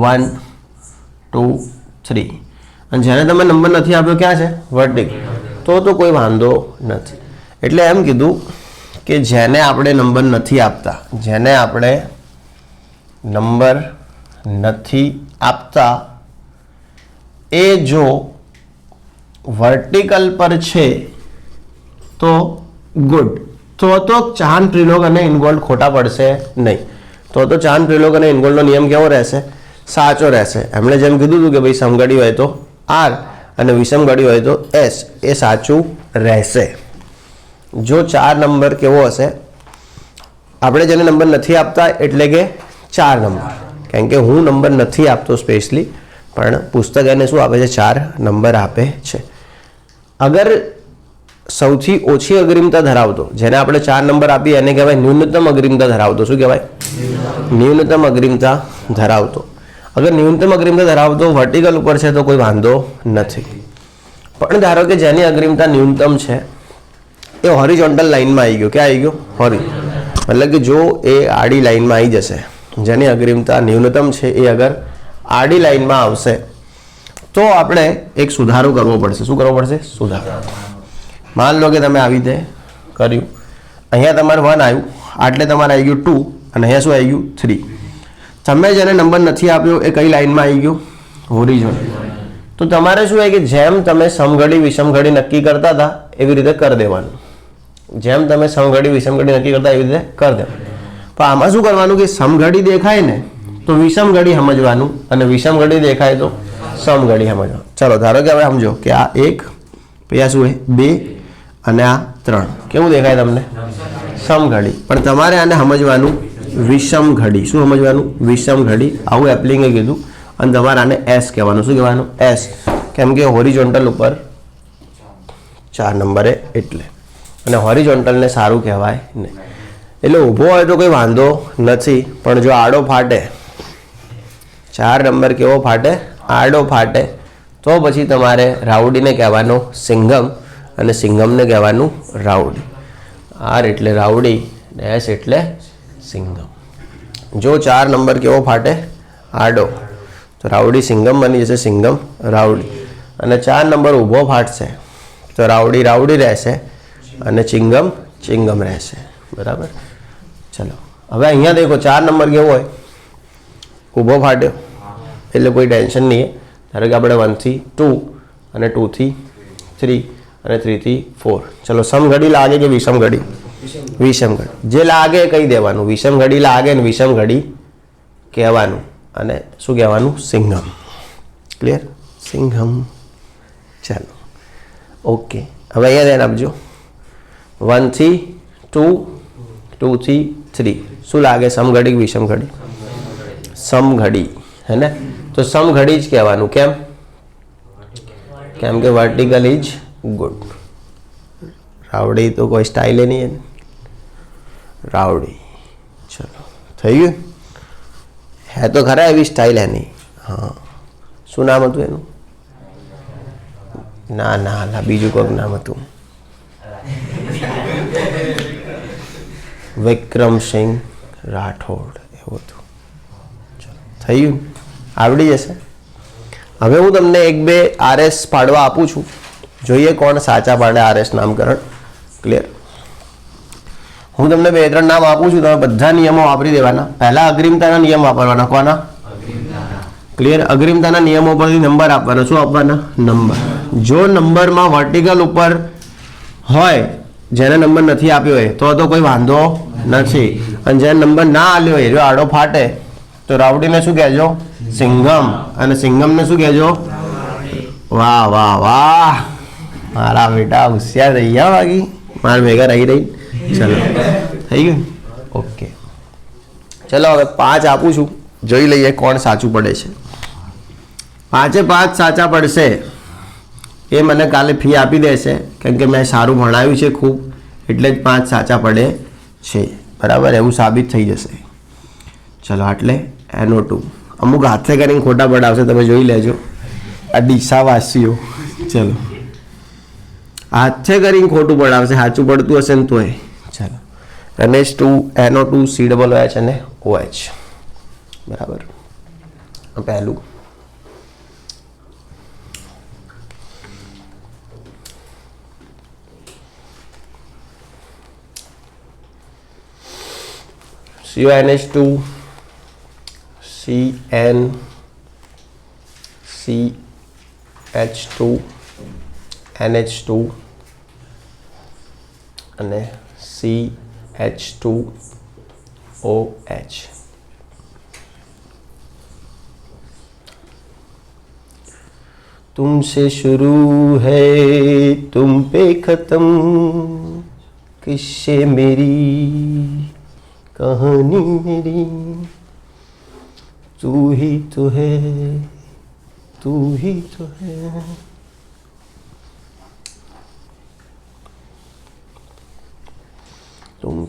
Speaker 1: 1 2 3, અને જેને તમે નંબર નથી આપ્યો ક્યાં છે? વર્ટિકલ, તો કોઈ વાંધો નથી. એટલે એમ કીધું કે જેને આપણે નંબર નથી આપતા, જેને આપણે નંબર નથી આપતા એ જો વર્ટિકલ પર છે તો ગુડ. તો ચાન, પ્રિલોગ અને ઇનગોલ્ડ ખોટા પડશે નહીં. તો ચાન, પ્રિલોગ અને ઇનગોલ્ડનો નિયમ કેવો રહેશે? સાચો રહેશે. એમણે જેમ કીધું હતું કે ભાઈ સમઘડી હોય તો આર અને વિષમઘડી હોય તો એસ, એ સાચું રહેશે. જો 4 નંબર કેવો હશે? આપણે જેને નંબર નથી આપતા એટલે કે 4 નંબર. કારણ કે હું નંબર નથી આપતો સ્પેશિયલી, પણ પુસ્તક એને શું આપે છે? 4 નંબર આપે છે. અગર સૌથી ઓછી અગ્રિમતા ધરાવતો, જેને આપણે 4 નંબર આપીએ એને કહેવાય ન્યૂનતમ અગ્રિમતા ધરાવતો. શું કહેવાય? ન્યૂનતમ અગ્રિમતા ધરાવતો. અગર ન્યૂનતમ અગ્રિમતા ધરાવતો વર્ટિકલ ઉપર છે તો કોઈ વાંધો નથી. પણ ધારો કે જેની અગ્રિમતા ન્યૂનતમ છે એ હોરિઝોન્ટલ લાઇનમાં આવી ગયો. ક્યાં આવી ગયો? મતલબ કે જો એ આડી લાઇનમાં આવી જશે, જેની અગ્રિમતા ન્યૂનતમ છે એ અગર આડી લાઇનમાં આવશે તો આપણે એક સુધારો કરવો પડશે. શું કરવો પડશે? સુધારો. માન લો કે તમે આવી રીતે કર્યું, અહીંયા તમારે 1 આવ્યું, આટલે તમારે આવી ગયું 2 અને અહીંયા શું આવી ગયું? 3. તમે જેને નંબર નથી આપ્યો એ કઈ લાઇનમાં આવી ગયો? હોરિઝોન્ટલ. તો તમારે શું હોય કે જેમ તમે સમઘડી વિષમઘડી નક્કી કરતા હતા એવી રીતે કરી દેવાનું. જેમ તમે સમઘડી વિષમઘડી નક્કી કરતા એવી રીતે કરી દેવાનું. પણ આમાં શું કરવાનું કે સમઘડી દેખાય ને તો વિષમઘડી સમજવાનું અને વિષમઘડી દેખાય તો સમઘડી સમજવાનું. ચલો ધારો કે હવે સમજો કે આ 1, પછી આ શું હોય 2 અને આ 3. કેવું દેખાય તમને? સમઘડી. પણ તમારે આને સમજવાનું વિષમઘડી. શું સમજવાનું? વિષમઘડી. આવું એપ્લિંગે કીધું. અને તમારે આને એસ કહેવાનું. શું કહેવાનું? એસ. કેમ કે હોરિઝોન્ટલ ઉપર 4 નંબરે એટલે, અને હોરિઝોન્ટલને સારું કહેવાય નહીં. એટલે ઊભો હોય તો કોઈ વાંધો નથી, પણ જો આડો ફાટે, 4 નંબર કેવો ફાટે? આડો ફાટે તો પછી તમારે રાઉડીને કહેવાનું સિંઘમ અને સિંઘમને કહેવાનું રાઉડી. આર એટલે રાઉડી, એસ એટલે સિંઘમ. જો 4 નંબર કેવો ફાટે? આડો, તો રાઉડી સિંઘમ બની જશે, સિંઘમ રાઉડી. અને 4 નંબર ઊભો ફાટશે તો રાઉડી રાઉડી રહેશે અને ચિંગમ ચિંગમ રહેશે. બરાબર. ચલો હવે અહીંયા દેખો 4 નંબર કેવો હોય? ઊભો ફાટ્યો, એટલે કોઈ ટેન્શન નહીં. ધારો કે આપણે 1 થી 2 અને 2 થી 3 અને 3 થી 4. ચલો સમઘડી લાગે કે વિષમઘડી? વિષમઘડી. જે લાગે એ કહી દેવાનું. વિષમઘડી લાગે ને વિષમઘડી કહેવાનું. અને શું કહેવાનું? સિંઘમ. ક્લિયર? સિંઘમ. ચાલો ઓકે. હવે અહીંયા ધ્યાન આપજો. 1 થી 2, 2 થી 3 શું લાગે? સમઘડી કે વિષમઘડી? સમઘડી. હે ને? તો સમઘડી જ કહેવાનું. કેમ? કેમ કે વર્ટિકલ ઇઝ ગુડ. રાવડી તો કોઈ સ્ટાઇલ નહીં. રાવડી. ચલો થઈ ગયું. હે તો ખરા એવી સ્ટાઇલ એની. હા. શું નામ હતું એનું? ના ના ના, બીજું કોઈક નામ હતું. વિક્રમસિંહ રાઠોડ એવું હતું. ચલો થઈ ગયું. આવડી જશે. હવે હું તમને 1-2 RS પાડવા આપું છું. જોઈએ કોણ સાચા પાડે RS નામકરણ. ક્લિયર? હું તમને 2-3 નામ આપું છું, તમે બધા નિયમો વાપરી દેવાના. પહેલા અગ્રિમતાના નિયમ વાપરવાના. કોના? ક્લિયર? અગ્રિમતાના નિયમો પરથી નંબર આપવાના. શું આપવાના? નંબર. જો નંબરમાં વર્ટિકલ ઉપર હોય, જેને નંબર નથી આપ્યો હોય તો કોઈ વાંધો નથી. અને જેને નંબર ના આપ્યો હોય, જો આડો ફાટે તો રાવડીને શું કહેજો? સિંઘમ. અને સિંઘમને શું કહેજો? વાહ વાહ વાહ, મારા બેટા હોશિયાર રહી ગયા. બાકી મારા ભેગા રહી. ચલો થઈ ગયું. ઓકે. ચલો હવે 5 આપું છું, જોઈ લઈએ કોણ સાચું પડે છે. 5 સાચા પડશે એ મને કાલે ફી આપી દેશે, કેમ કે મેં સારું ભણાવ્યું છે ખૂબ, એટલે જ 5 સાચા પડે છે. બરાબર? એવું સાબિત થઈ જશે. ચલો આટલે NO2. અમુક હાથે કરીને ખોટા પડાવશે, તમે જોઈ લેજો આ ડીસાવાસીઓ. ચલો હાથે કરીને ખોટું પડાવશે, સાચું પડતું હશે ને તોય. ચાલો NH2 NO2 COOH અને OH. બરાબર? પહેલું CONH2 CnCH2 NH2 અને CH2OH. तुमसे शुरू है तुम पे खत्म, किस्से मेरी कहानी मेरी, तू ही तो है, तू ही तो है.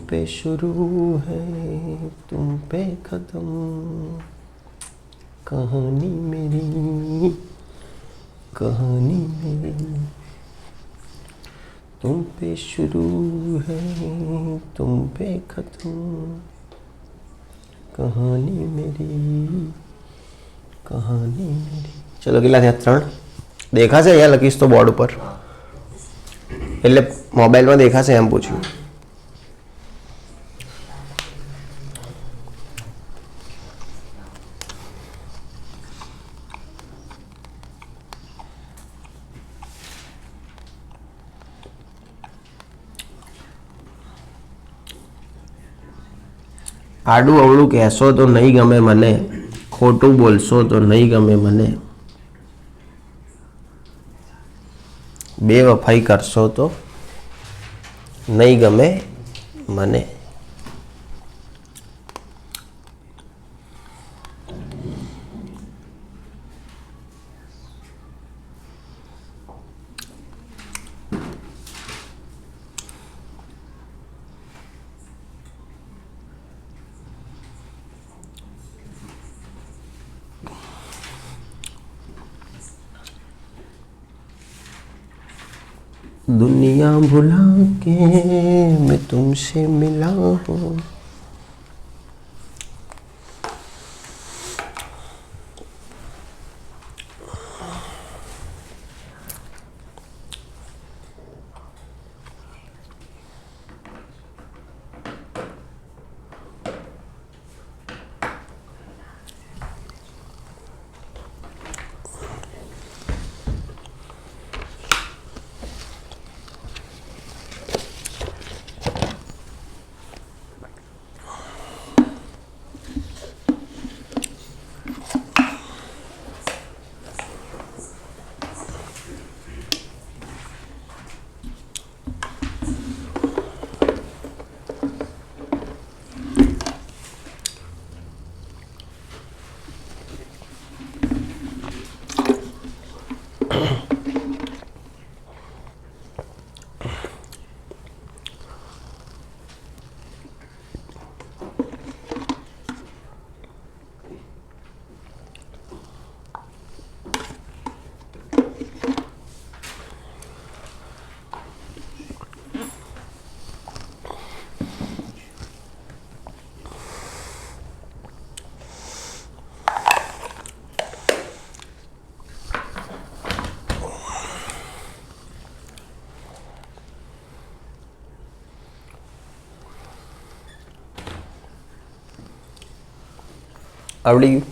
Speaker 1: पे शुरू है तुम पे खत्म, कहानी मेरी कहानी मेरी, तुम पे शुरू है तुम पे खत्म, कहानी मेरी कहानी मेरी. ચલો કેટલા થયા? 3 દેખાશે અહીંયા? લખીશ તો બોર્ડ ઉપર, એટલે મોબાઈલમાં દેખાશે એમ પૂછ્યું. આડું અવળું કહેશો તો નહીં ગમે મને, ખોટું બોલશો તો નહીં ગમે મને, બેવફાઈ કરશો તો નહીં ગમે મને. दुनिया भुला के मैं तुमसे मिला हूँ. આવડી ગયું?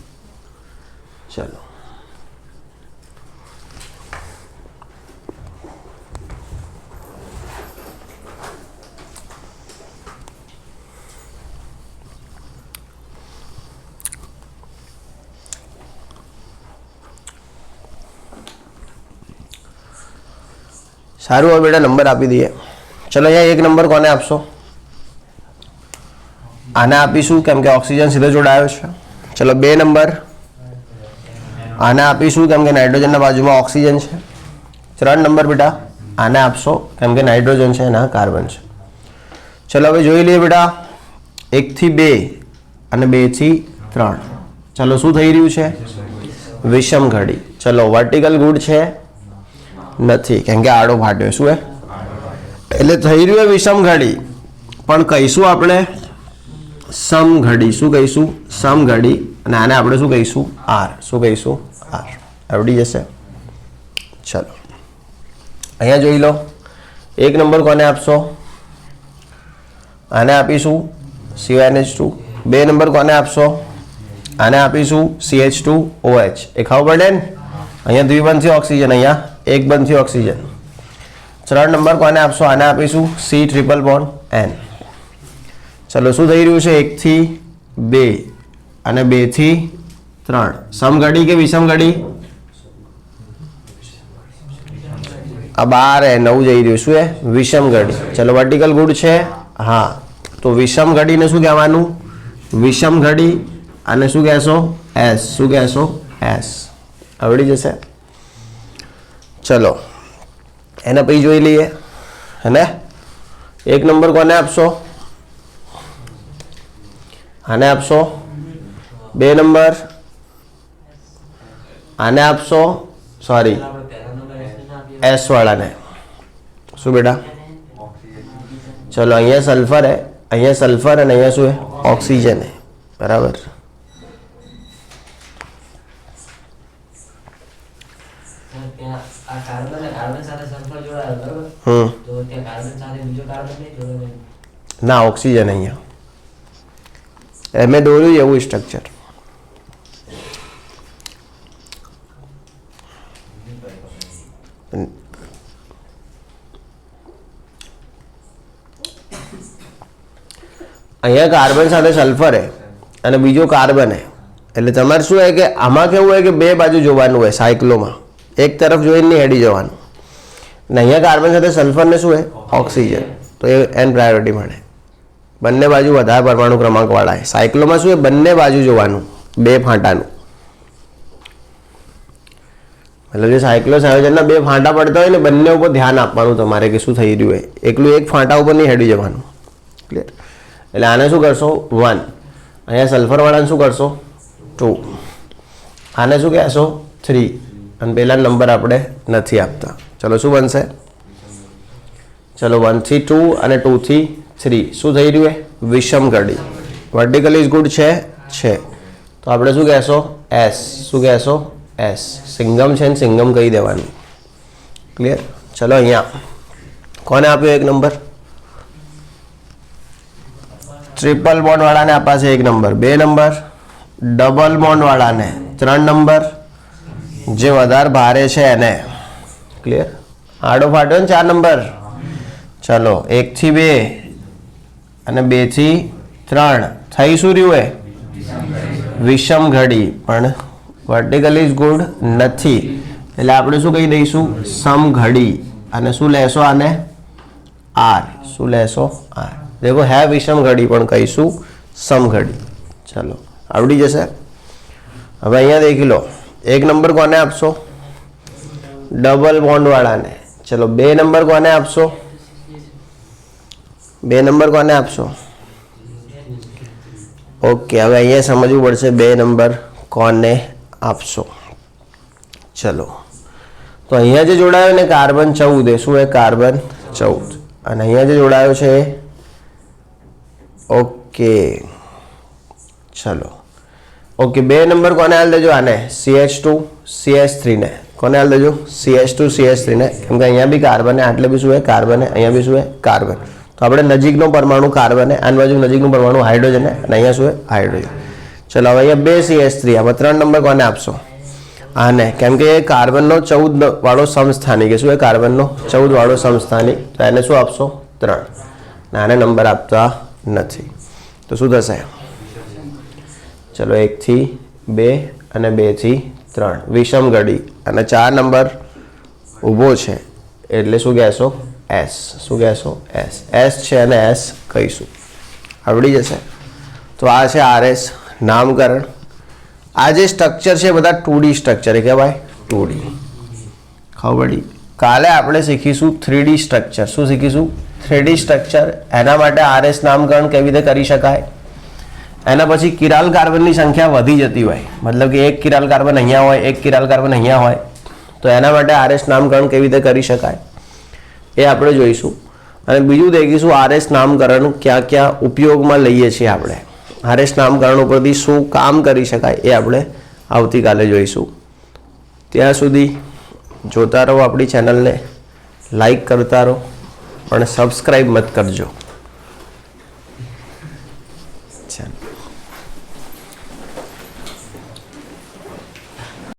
Speaker 1: ચાલો સારું, હવે બેટા નંબર આપી દઈએ. ચલો અહીંયા એક નંબર કોને આપશો? આને આપીશું કેમ કે ઓક્સિજન સીધો જોડાયો છે. ચલો 2 નંબર આને આપીશું કેમ કે નાઇટ્રોજનના બાજુમાં ઓક્સિજન છે. 3 નંબર બેટા આને આપશો કેમ કે નાઇટ્રોજન છે એના કાર્બન છે. ચલો હવે જોઈ લઈએ બેટા 1 થી 2 અને 2 થી 3. ચલો શું થઈ રહ્યું છે? વિષમ ઘડી. ચલો વર્ટિકલ ગુડ છે નથી કેમ કે આડો ફાટ્યો. શું હે એટલે થઈ રહ્યું વિષમ ઘડી, પણ કહીશું આપણે સમઘડી. શું કહીશું? સમઘડી. અને આને આપણે શું કહીશું? આર. શું કહીશું? આર. આવડી જશે. ચલો અહીંયા જોઈ લો. 1 નંબર કોને આપશો? આને આપીશું CONH2. 2 નંબર કોને આપશો? આને આપીશું CH2OH. એ ખબર પડે ને? અહીંયા દ્વિબંધી ઓક્સિજન, અહીંયા એક બંધી ઓક્સિજન. 3 નંબર કોને આપશો? આને આપીશું C�BN. ચલો શું થઈ રહ્યું છે? 1 થી 2 અને 2 થી 3. સમઘડી કે વિષમ ઘડી? આ 12 9 જઈ રહ્યું. શું હે? વિષમ ઘડી. ચલો વર્ટિકલ ગુડ છે. હા, તો વિષમ ઘડીને શું કહેવાનું? વિષમ ઘડી. અને શું કહેશો? S. શું કહેશો? S. આવડી જશે. ચલો એને પછી જોઈ લઈએ હે ને. 1 નંબર કોને આપશો? આને આપશો 2 નંબર, આને આપશો સોરી એસ વાળાને શું બેટા? ચલો અહીંયા સલ્ફર હે, અહીંયા સલ્ફર અને અહીંયા શું હે? ઓક્સિજન હે, બરાબર. ના ઓક્સિજન અહીંયા મેં દોર્યું એવું સ્ટ્રક્ચર. અહીંયા કાર્બન સાથે સલ્ફર હે અને બીજો કાર્બન હે, એટલે તમારે શું હોય કે આમાં કેવું હોય કે બે બાજુ જોવાનું હોય સાયક્લોમાં, એક તરફ જોઈને નહીં હેડી જવાનું. ને અહીંયા કાર્બન સાથે સલ્ફરને શું હે? ઓક્સિજન. તો એ એન પ્રાયોરિટી મળે. બંને બાજુ વધારે પરમાણુ ક્રમાંકવાળા છે. સાયક્લોમાં શું છે? બંને બાજુ જોવાનું, બે ફાંટાનું. મતલબ જે સાયક્લો સંયોજનના બે ફાંટા પડતા હોય ને બંને ઉપર ધ્યાન આપવાનું તમારે કે શું થઈ રહ્યું હોય. એકલું એક ફાંટા ઉપર નહીં હેડી જવાનું. ક્લિયર? એટલે આને શું કરશો? 1. અહીંયા સલ્ફરવાળાને શું કરશો? 2. આને શું કહેશો? 3. અને પેલા નંબર આપણે નથી આપતા. ચલો શું બનશે? ચલો 1 થી 2 અને 2 થી 3 શું થઈ રહ્યું છે? વિષમ ઘડી. વર્ટિકલ ઇઝ ગુડ છે. તો આપણે શું કહેશો? એસ. શું કહેશો? એસ. સિંગમ છે ને સિંગમ કહી દેવાનું. ક્લિયર? ચલો અહીંયા કોને આપ્યો 1 નંબર? ટ્રિપલ બોન્ડ વાળાને આપ્યા છે 1 નંબર. 2 નંબર ડબલ બોન્ડ વાળાને. 3 નંબર જે વધારે ભારે છે એને. ક્લિયર? આડો ફાટ્યો ને 4 નંબર. ચલો 1 થી 2 અને 2 થી 3 થઈ શું રહ્યું હે? વિષમ ઘડી. પણ વર્ટિકલ ઇઝ ગુડ નથી, એટલે આપણે શું કહી દઈશું? સમઘડી. અને શું લેશો આને? આર. શું લેશો? આર. દેખો હે વિષમ ઘડી પણ કહીશું સમઘડી. ચલો આવડી જશે. હવે અહીંયા દેખી લો 1 નંબર કોને આપશો? ડબલ બોન્ડ વાળાને. ચલો 2 નંબર કોને આપશો? 2 નંબર કોને આપશો? ઓકે, હવે અહીંયા સમજવું પડશે 2 નંબર કોને આપશો. ચલો તો અહીંયા જે જોડાયો ને કાર્બન 14 એ શું હે? કાર્બન 14. અને અહીંયા જે જોડાયો છે ઓકે. ચલો ઓકે 2 નંબર કોને હાલ દેજો? આને CH2 CH3 ને. કોને હાલ દેજો? CH2 CH3 ને. કેમ કે અહીંયા બી કાર્બન હે, આટલે બી શું હે? કાર્બન હે. અહીંયા બી શું હે? કાર્બન. તો આપણે નજીકનો પરમાણુ કાર્બન હે, આની બાજુ નજીકનું પરમાણુ હાઇડ્રોજન હે અને અહીંયા શું હે? હાઇડ્રોજન. ચલો હવે અહીંયા 2 CH3. આમાં 3 નંબર કોને આપશો? આને. કેમ કે એ કાર્બનનો 14 વાળો સમસ્થાનિક કે શું હે? કાર્બનનો 14 વાળો સમસ્થાનિક. તો એને શું આપશો? 3. અને આને નંબર આપતા નથી. તો શું થશે? ચલો 1 થી 2 અને 2 થી 3 વિષમ ઘડી. અને 4 નંબર ઊભો છે એટલે શું કહેશો? એસ. શું કહેશો? એસ. એસ છે અને એસ કહીશું. આવડી જશે. તો આ છે RS નામકરણ. આ જે સ્ટ્રક્ચર છે બધા 2D સ્ટ્રક્ચર કહેવાય. 2D ખબર પડી. કાલે આપણે શીખીશું 3D સ્ટ્રક્ચર. શું શીખીશું? 3D structure. એના માટે RS નામકરણ કેવી રીતે કરી શકાય. એના પછી કિરાલ કાર્બનની સંખ્યા વધી જતી હોય, મતલબ કે એક કિરાલ કાર્બન અહીંયા હોય, એક કિરાલ કાર્બન અહીંયા હોય, તો એના માટે RS નામકરણ કેવી રીતે કરી શકાય એ આપણે જોઈશું. અને બીજું દેખીશું RS નામકરણ ક્યાં ક્યાં ઉપયોગમાં લઈએ છીએ આપણે. RS નામકરણ ઉપરથી શું કામ કરી શકાય એ આપણે આવતીકાલે જોઈશું. ત્યાં સુધી જોતા રહો આપણી ચેનલને, લાઈક કરતા રહો, પણ સબસ્ક્રાઈબ મત કરજો.